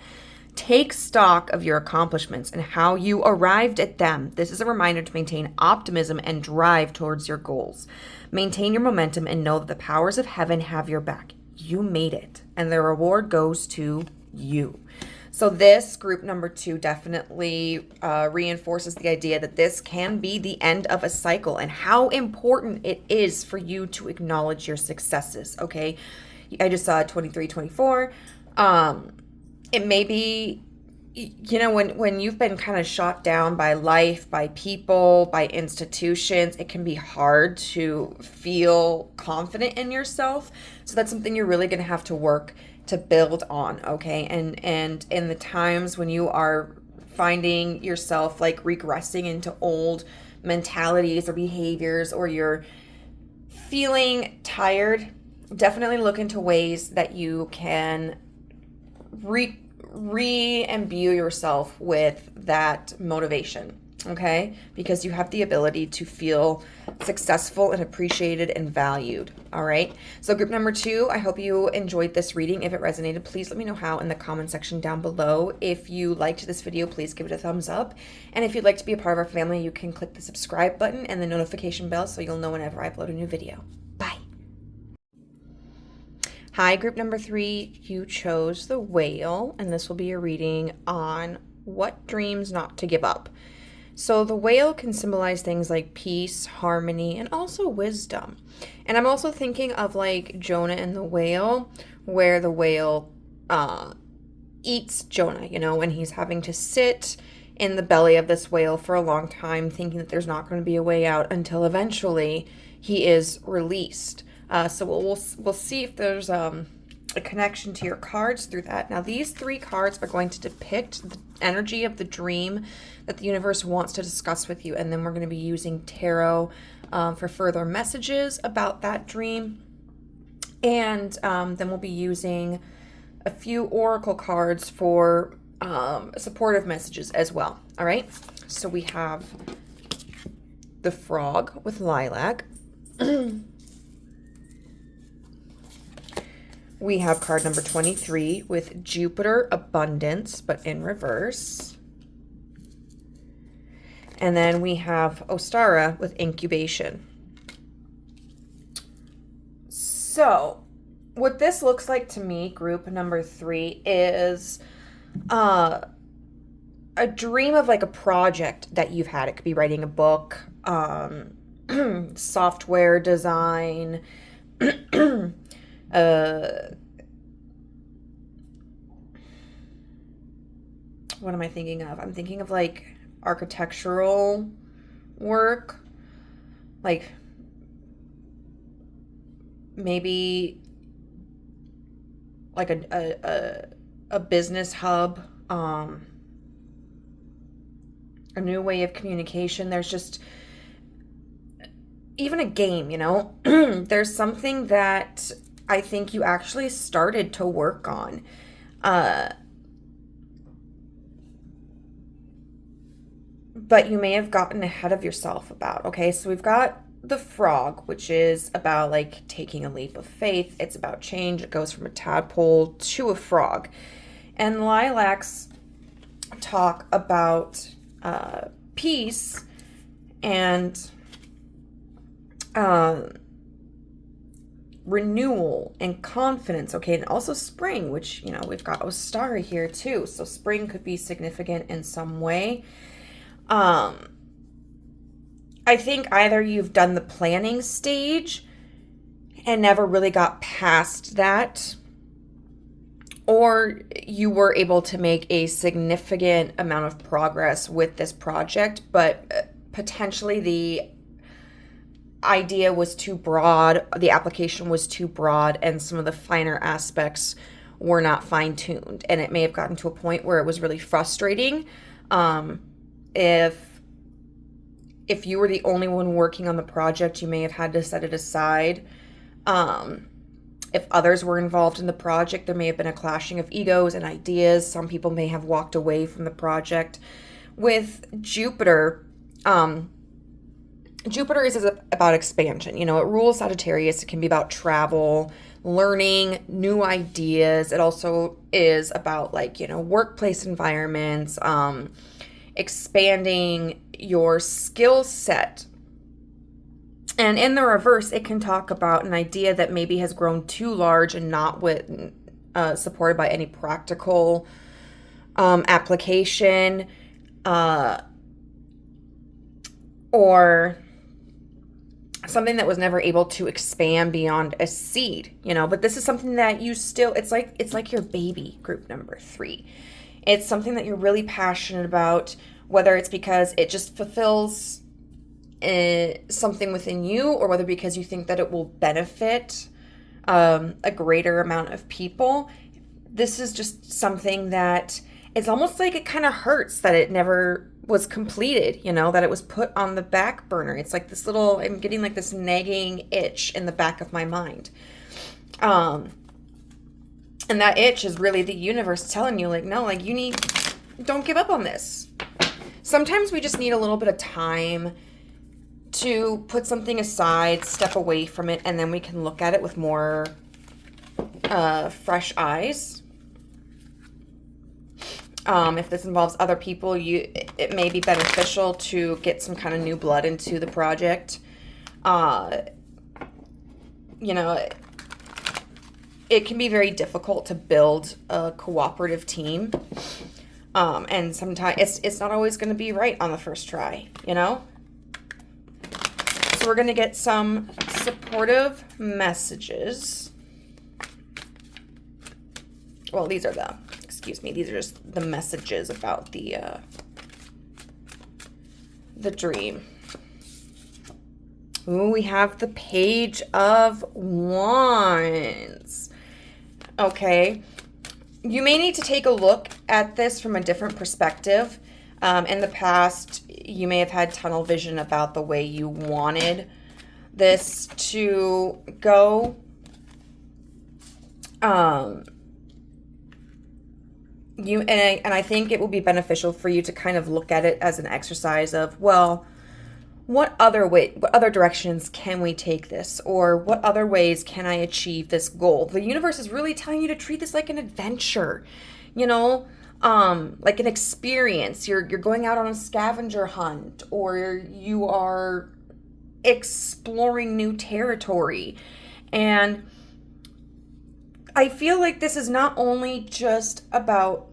Take stock of your accomplishments and how you arrived at them. This is a reminder to maintain optimism and drive towards your goals. Maintain your momentum and know that the powers of heaven have your back. You made it, and the reward goes to you. So this group number 2 definitely reinforces the idea that this can be the end of a cycle and how important it is for you to acknowledge your successes, okay? I just saw 2324. It may be, you know, when you've been kind of shot down by life, by people, by institutions, it can be hard to feel confident in yourself. So that's something you're really going to have to work to build on, okay? And in the times when you are finding yourself like regressing into old mentalities or behaviors, or you're feeling tired, definitely look into ways that you can re-imbue yourself with that motivation, okay? Because you have the ability to feel successful and appreciated and valued, all right? So group number 2, I hope you enjoyed this reading. If it resonated, please let me know how in the comment section down below. If you liked this video, please give it a thumbs up. And if you'd like to be a part of our family, you can click the subscribe button and the notification bell so you'll know whenever I upload a new video. Bye. Hi, group number 3, you chose the Whale, and this will be a reading on what dreams not to give up. So the Whale can symbolize things like peace, harmony, and also wisdom. And I'm also thinking of like Jonah and the whale, where the whale eats Jonah, you know, and he's having to sit in the belly of this whale for a long time, thinking that there's not going to be a way out until eventually he is released. So we'll see if there's a connection to your cards through that. Now, these 3 cards are going to depict the energy of the dream that the universe wants to discuss with you, and then we're going to be using tarot for further messages about that dream, and then we'll be using a few oracle cards for supportive messages as well. All right, so we have the Frog with Lilac. We have card number 23 with Jupiter, Abundance, but in reverse. And then we have Ostara with Incubation. So what this looks like to me, group number 3, is a dream of like a project that you've had. It could be writing a book, software design, what am I thinking of? I'm thinking of like architectural work, like maybe like a business hub, a new way of communication. There's just even a game, you know. There's something that I think you actually started to work on. But you may have gotten ahead of yourself about, okay? So we've got the Frog, which is about like taking a leap of faith. It's about change. It goes from a tadpole to a frog. And Lilac's talk about peace and renewal and confidence, okay? And also spring, which, you know, we've got a star here too. So spring could be significant in some way. I think either you've done the planning stage and never really got past that, or you were able to make a significant amount of progress with this project, but potentially the idea was too broad, the application was too broad, and some of the finer aspects were not fine-tuned. And it may have gotten to a point where it was really frustrating. If you were the only one working on the project, you may have had to set it aside. If others were involved in the project, there may have been a clashing of egos and ideas. Some people may have walked away from the project. With Jupiter, Jupiter is about expansion. You know, it rules Sagittarius. It can be about travel, learning new ideas. It also is about, like, you know, workplace environments, expanding your skill set. And in the reverse, it can talk about an idea that maybe has grown too large and not supported by any practical application, or something that was never able to expand beyond a seed, you know. But this is something that you still, it's like your baby, group number 3. It's something that you're really passionate about, whether it's because it just fulfills something within you, or whether because you think that it will benefit a greater amount of people. This is just something that it's almost like it kind of hurts that it never was completed, you know, that it was put on the back burner. It's like this little, I'm getting like this nagging itch in the back of my mind. And that itch is really the universe telling you, like, no, like, don't give up on this. Sometimes we just need a little bit of time to put something aside, step away from it, and then we can look at it with more fresh eyes. If this involves other people, it may be beneficial to get some kind of new blood into the project. You know, it can be very difficult to build a cooperative team. And sometimes it's not always going to be right on the first try, you know? So we're going to get some supportive messages. Well, these are just the messages about the dream. Ooh, we have the Page of Wands. Okay. You may need to take a look at this from a different perspective. In the past, you may have had tunnel vision about the way you wanted this to go. I think it will be beneficial for you to kind of look at it as an exercise of, well, what other directions can we take this? Or what other ways can I achieve this goal? The universe is really telling you to treat this like an adventure, you know, like an experience. You're going out on a scavenger hunt, or you are exploring new territory. And I feel like this is not only just about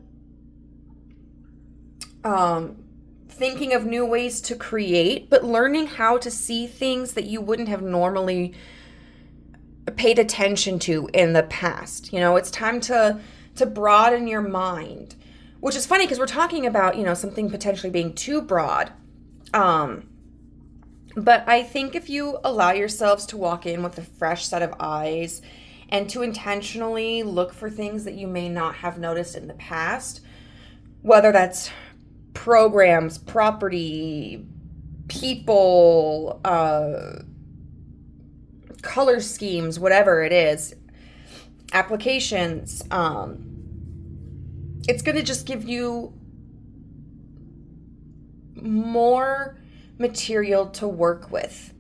thinking of new ways to create, but learning how to see things that you wouldn't have normally paid attention to in the past. You know, it's time to broaden your mind, which is funny because we're talking about, you know, something potentially being too broad. But I think if you allow yourselves to walk in with a fresh set of eyes and to intentionally look for things that you may not have noticed in the past, whether that's programs, property, people, color schemes, whatever it is, applications, it's going to just give you more material to work with,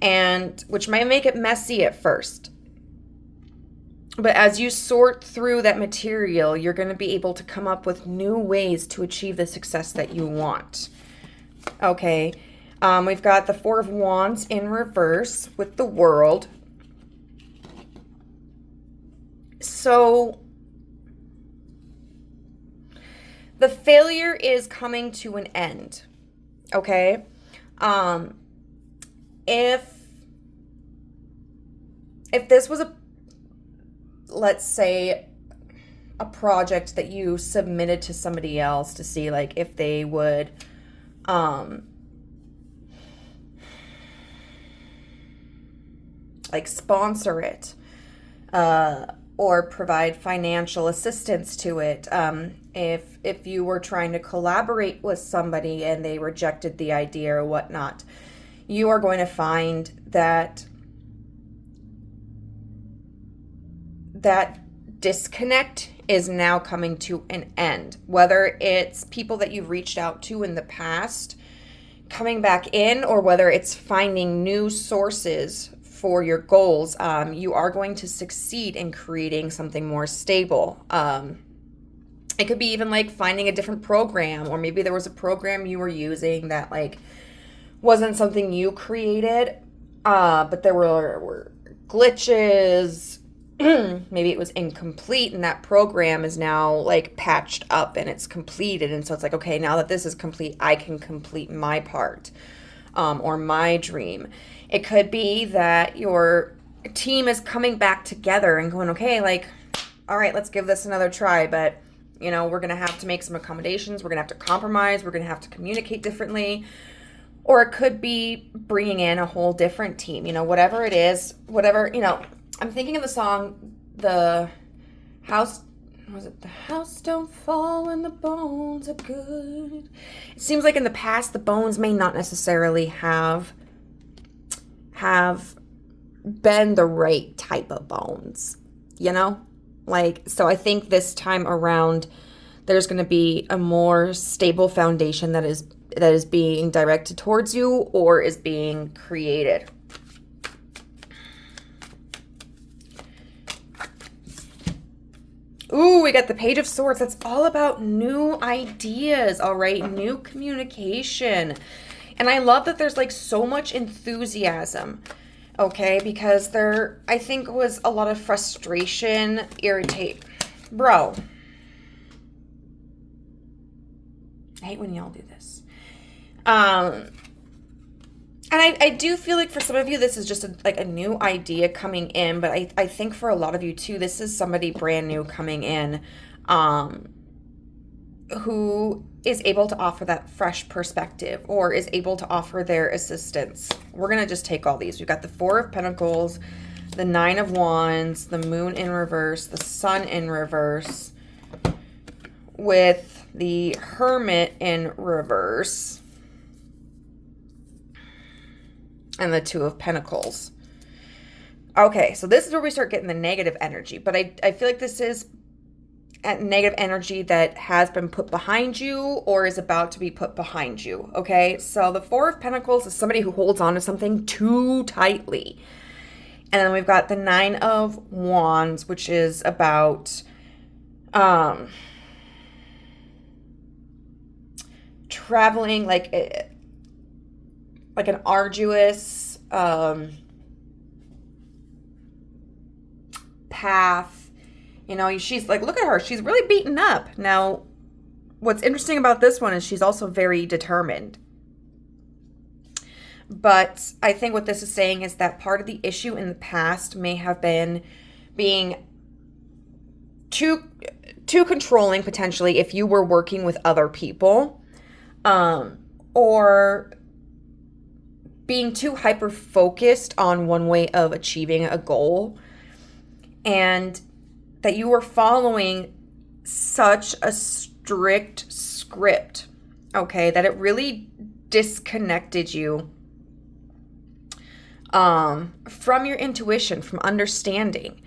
and which might make it messy at first. But as you sort through that material, you're going to be able to come up with new ways to achieve the success that you want. Okay. We've got the Four of Wands in reverse with the World. So the failure is coming to an end. Okay. If this was let's say, a project that you submitted to somebody else to see, like, if they would, like, sponsor it, or provide financial assistance to it. If you were trying to collaborate with somebody and they rejected the idea or whatnot, you are going to find that disconnect is now coming to an end. Whether it's people that you've reached out to in the past coming back in, or whether it's finding new sources for your goals, you are going to succeed in creating something more stable. It could be even like finding a different program, or maybe there was a program you were using that like wasn't something you created, but there were glitches. Maybe it was incomplete, and that program is now like patched up and it's completed. And so it's like, okay, now that this is complete, I can complete my part, or my dream. It could be that your team is coming back together and going, okay, like, all right, let's give this another try. But, you know, we're going to have to make some accommodations. We're going to have to compromise. We're going to have to communicate differently. Or it could be bringing in a whole different team, you know, whatever it is, whatever, you know. I'm thinking of the song, The House Don't Fall and the Bones Are Good. It seems like in the past, the bones may not necessarily have been the right type of bones, you know? Like, so I think this time around, there's going to be a more stable foundation that is being directed towards you or is being created. Ooh, we got the Page of Swords. That's all about new ideas, all right? New communication. And I love that there's like so much enthusiasm, okay? Because there, I think, was a lot of frustration, Bro. I hate when y'all do this. And I do feel like for some of you, this is just a new idea coming in. But I think for a lot of you, too, this is somebody brand new coming in who is able to offer that fresh perspective or is able to offer their assistance. We're going to just take all these. We've got the Four of Pentacles, the Nine of Wands, the Moon in reverse, the Sun in reverse, with the Hermit in reverse, and the Two of Pentacles. Okay, so this is where we start getting the negative energy. But I feel like this is a negative energy that has been put behind you or is about to be put behind you. Okay, so the Four of Pentacles is somebody who holds on to something too tightly. And then we've got the Nine of Wands, which is about traveling like an arduous path. You know, she's like, look at her. She's really beaten up. Now, what's interesting about this one is she's also very determined. But I think what this is saying is that part of the issue in the past may have been being too controlling, potentially, if you were working with other people, or being too hyper-focused on one way of achieving a goal, and that you were following such a strict script, okay, that it really disconnected you from your intuition, from understanding.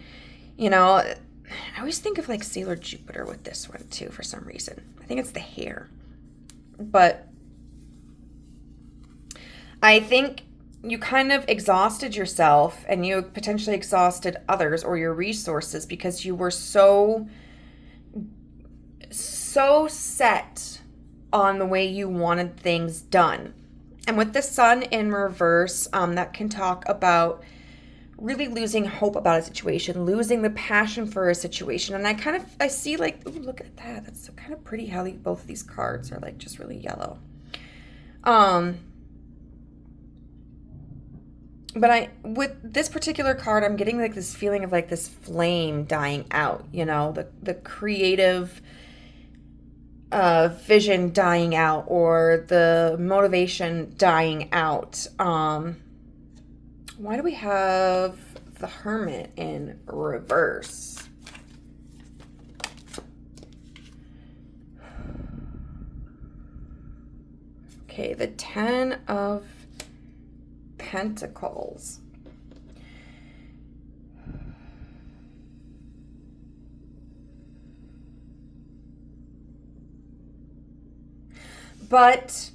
You know, I always think of like Sailor Jupiter with this one too for some reason. I think it's the hair. But I think you kind of exhausted yourself and you potentially exhausted others or your resources because you were so set on the way you wanted things done. And with the sun in reverse, that can talk about really losing hope about a situation, losing the passion for a situation. And I see like, ooh, look at that. That's so kind of pretty how both of these cards are like just really yellow. But with this particular card, I'm getting like this feeling of like this flame dying out, you know, the creative vision dying out, or the motivation dying out. Why do we have the Hermit in reverse? Okay, the Ten of Pentacles. But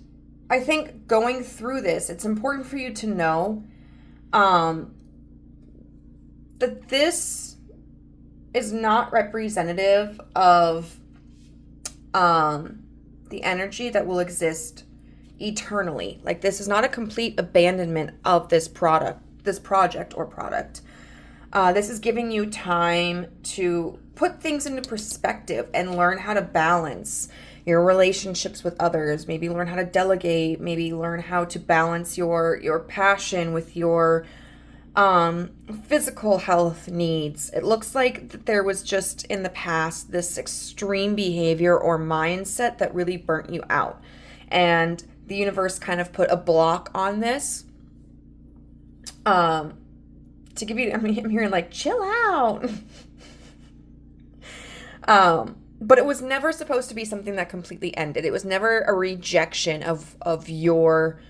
I think going through this, it's important for you to know that this is not representative of the energy that will exist eternally. Like, this is not a complete abandonment of this project. This is giving you time to put things into perspective and learn how to balance your relationships with others, maybe learn how to delegate, maybe learn how to balance your passion with your physical health needs. It looks like that there was just in the past this extreme behavior or mindset that really burnt you out. And the universe kind of put a block on this to give you, I mean, I'm hearing like, chill out. But it was never supposed to be something that completely ended. It was never a rejection of your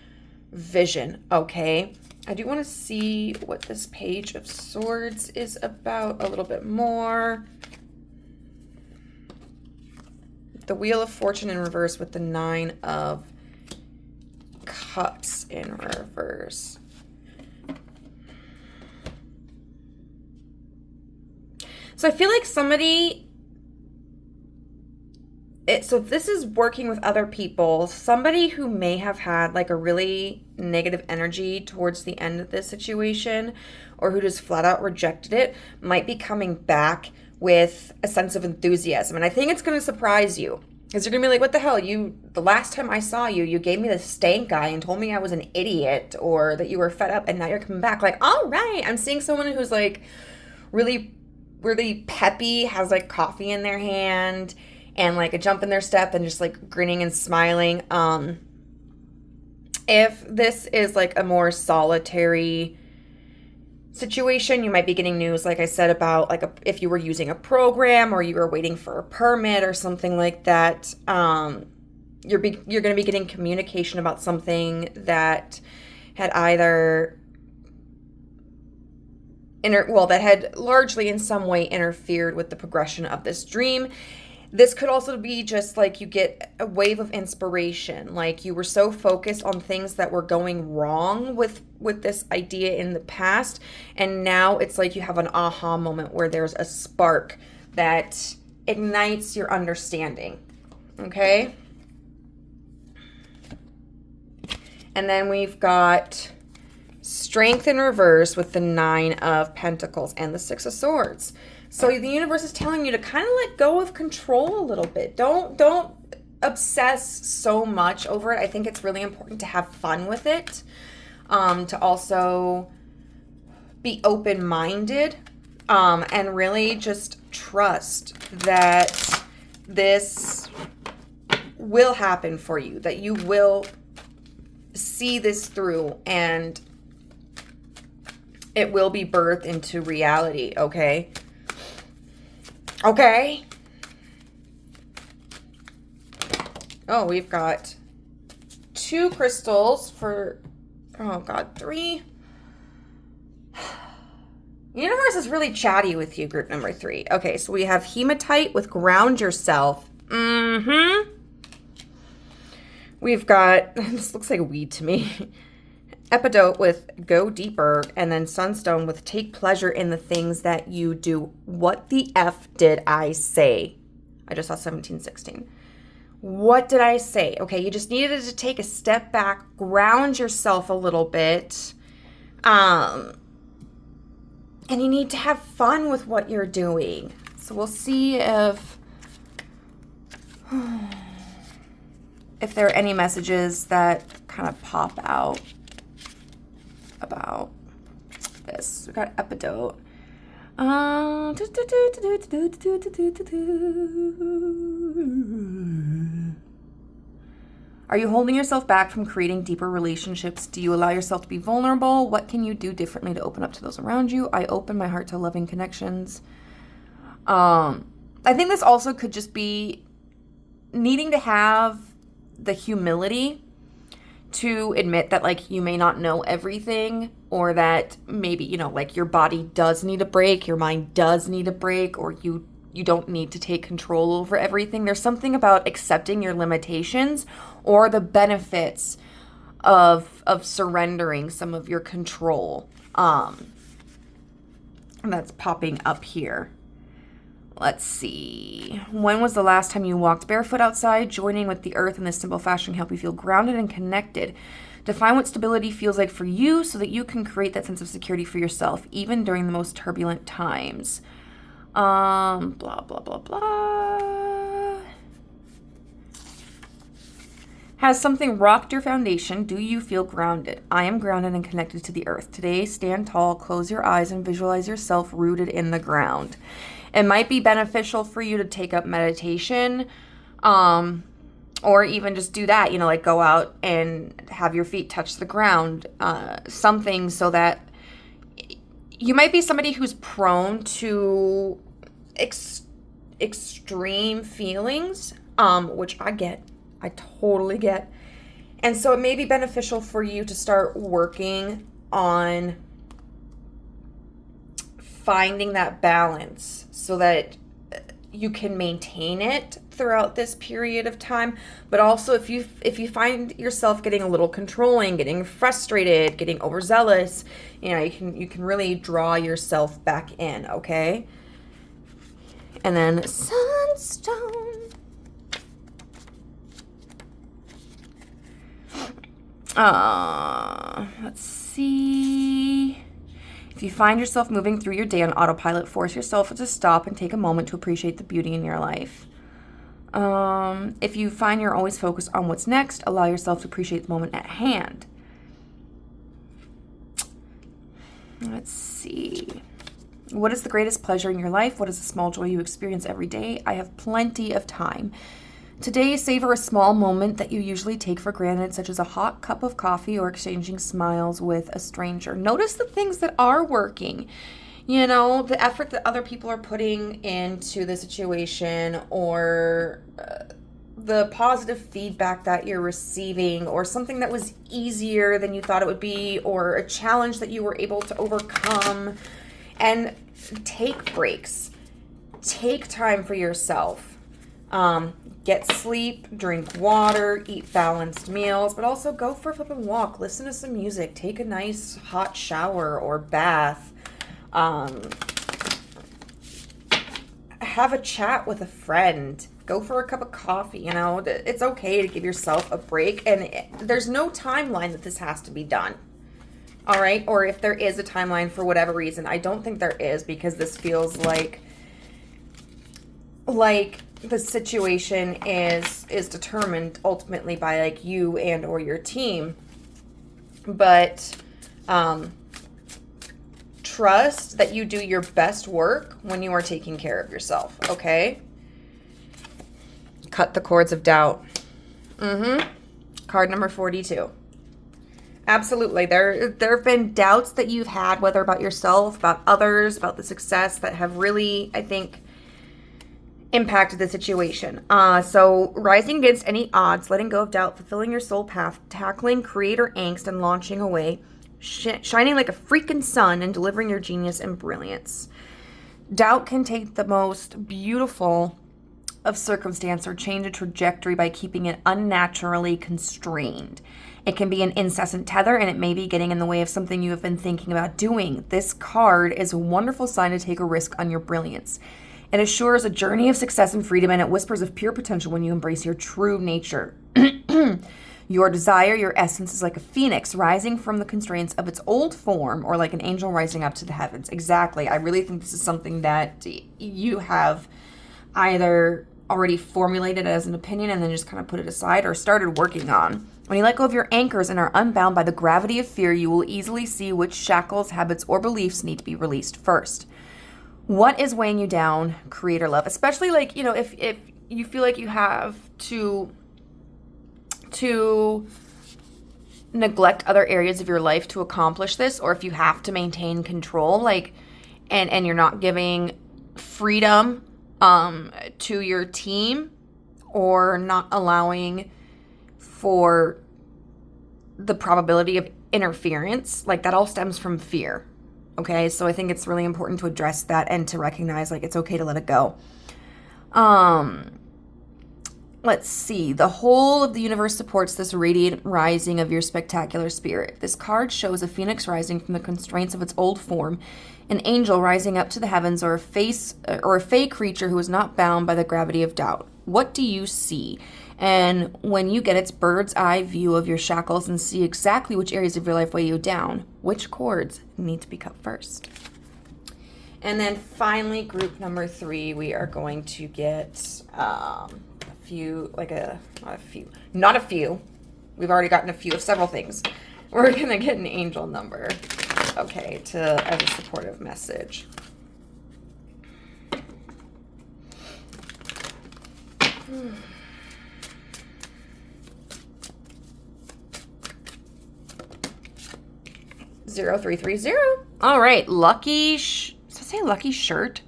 vision, okay? I do want to see what this Page of Swords is about a little bit more. The Wheel of Fortune in reverse with the Nine of Cups in reverse. So I feel like so if this is working with other people, somebody who may have had like a really negative energy towards the end of this situation, or who just flat out rejected it, might be coming back with a sense of enthusiasm. And I think it's going to surprise you, because you're going to be like, what the hell? The last time I saw you, you gave me the stank eye and told me I was an idiot, or that you were fed up, and now you're coming back like, all right. I'm seeing someone who's like really, really peppy, has like coffee in their hand, and like a jump in their step, and just like grinning and smiling. If this is like a more solitary situation, you might be getting news, like I said, about like if you were using a program or you were waiting for a permit or something like that. You're going to be getting communication about something that had either that had largely in some way interfered with the progression of this dream. This could also be just like you get a wave of inspiration, like you were so focused on things that were going wrong with this idea in the past, and now it's like you have an aha moment where there's a spark that ignites your understanding, okay? And then we've got Strength in reverse with the Nine of Pentacles and the Six of Swords. So the universe is telling you to kind of let go of control a little bit. Don't obsess so much over it. I think it's really important to have fun with it. To also be open-minded, and really just trust that this will happen for you, that you will see this through, and it will be birthed into reality, okay? Okay. Oh, we've got 2 crystals for, oh God, 3. Universe is really chatty with you, group number 3. Okay, so we have hematite with ground yourself. We've got, this looks like weed to me. Epidote with go deeper, and then Sunstone with take pleasure in the things that you do. What the F did I say? I just saw 1716. What did I say? Okay, you just needed to take a step back, ground yourself a little bit, and you need to have fun with what you're doing. So we'll see if there are any messages that kind of pop out about this. We got Epidote. Are you holding yourself back from creating deeper relationships? Do you allow yourself to be vulnerable? What can you do differently to open up to those around you? I open my heart to loving connections. I think this also could just be needing to have the humility to admit that, like, you may not know everything, or that maybe, you know, like, your body does need a break, your mind does need a break, or you don't need to take control over everything. There's something about accepting your limitations or the benefits of surrendering some of your control. That's popping up here. Let's see. When was the last time you walked barefoot outside? Joining with the earth in this simple fashion can help you feel grounded and connected. Define what stability feels like for you so that you can create that sense of security for yourself, even during the most turbulent times. Blah, blah, blah, blah. Has something rocked your foundation? Do you feel grounded? I am grounded and connected to the earth. Today, stand tall, close your eyes, and visualize yourself rooted in the ground. It might be beneficial for you to take up meditation, or even just do that, you know, like go out and have your feet touch the ground, something so that you might be somebody who's prone to extreme feelings, which I get. I totally get. And so it may be beneficial for you to start working on finding that balance so that you can maintain it throughout this period of time. But also if you find yourself getting a little controlling, getting frustrated, getting overzealous, you know, you can really draw yourself back in, okay? And then Sunstone. Let's see. If you find yourself moving through your day on autopilot, force yourself to stop and take a moment to appreciate the beauty in your life. If you find you're always focused on what's next, allow yourself to appreciate the moment at hand. Let's see. What is the greatest pleasure in your life? What is the small joy you experience every day? I have plenty of time. Today, savor a small moment that you usually take for granted, such as a hot cup of coffee or exchanging smiles with a stranger. Notice the things that are working. You know, the effort that other people are putting into the situation, or the positive feedback that you're receiving, or something that was easier than you thought it would be, or a challenge that you were able to overcome. And take breaks. Take time for yourself. Get sleep, drink water, eat balanced meals, but also go for a flipping walk, listen to some music, take a nice hot shower or bath, have a chat with a friend, go for a cup of coffee. You know, it's okay to give yourself a break, and there's no timeline that this has to be done. All right? Or if there is a timeline for whatever reason, I don't think there is, because this feels like the situation is determined ultimately by like you and or your team. But trust that you do your best work when you are taking care of yourself, okay? Cut the cords of doubt. Card number 42. Absolutely. There have been doubts that you've had, whether about yourself, about others, about the success, that have really, I think, impacted the situation. So rising against any odds, letting go of doubt, fulfilling your soul path, tackling creator angst, and launching away, shining like a freaking sun and delivering your genius and brilliance. Doubt can take the most beautiful of circumstance or change a trajectory by keeping it unnaturally constrained. It can be an incessant tether, and it may be getting in the way of something you have been thinking about doing. This card is a wonderful sign to take a risk on your brilliance. It assures a journey of success and freedom, and it whispers of pure potential when you embrace your true nature. Your desire, your essence is like a phoenix rising from the constraints of its old form, or like an angel rising up to the heavens. Exactly. I really think this is something that you have either already formulated as an opinion and then just kind of put it aside, or started working on. When you let go of your anchors and are unbound by the gravity of fear, you will easily see which shackles, habits, or beliefs need to be released first. What is weighing you down, creator love? Especially like, you know, if you feel like you have to neglect other areas of your life to accomplish this, or if you have to maintain control, like, and you're not giving freedom to your team, or not allowing for the probability of interference, like that all stems from fear. Okay, so I think it's really important to address that and to recognize like it's okay to let it go. Let's see. The whole of the universe supports this radiant rising of your spectacular spirit. This card shows a phoenix rising from the constraints of its old form, an angel rising up to the heavens, or a fey creature who is not bound by the gravity of doubt. What do you see? And when you get its bird's eye view of your shackles and see exactly which areas of your life weigh you down, which cords need to be cut first? And then finally, group number 3, we are going to get not a few. We've already gotten a few of several things. We're going to get an angel number, okay, as a supportive message. Zero 330. All right, lucky. Does it say lucky shirt?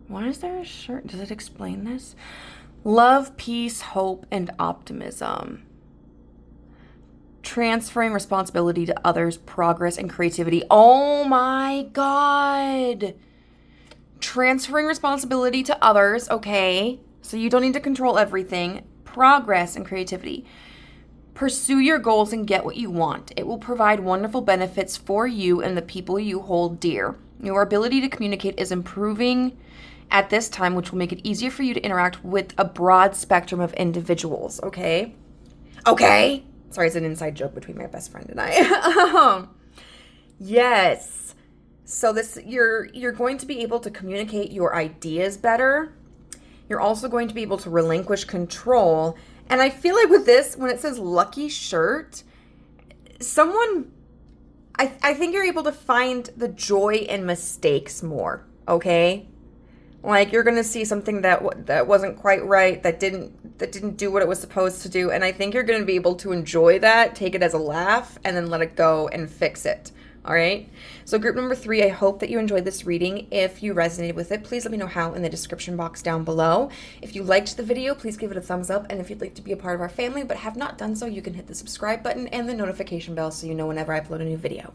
Why is there a shirt? Does it explain this? Love, peace, hope, and optimism. Transferring responsibility to others, progress, and creativity. Oh my God. Transferring responsibility to others, okay? So you don't need to control everything. Progress and creativity. Pursue your goals and get what you want. It will provide wonderful benefits for you and the people you hold dear. Your ability to communicate is improving at this time, which will make it easier for you to interact with a broad spectrum of individuals, okay? Okay? Sorry, it's an inside joke between my best friend and I. Yes. So you're going to be able to communicate your ideas better. You're also going to be able to relinquish control. And I feel like with this, when it says lucky shirt, I think you're able to find the joy in mistakes more, okay? Like you're going to see something that wasn't quite right, that didn't do what it was supposed to do, and I think you're going to be able to enjoy that, take it as a laugh, and then let it go and fix it. All right. So group number 3, I hope that you enjoyed this reading. If you resonated with it, please let me know how in the description box down below. If you liked the video, please give it a thumbs up. And if you'd like to be a part of our family but have not done so, you can hit the subscribe button and the notification bell so you know whenever I upload a new video.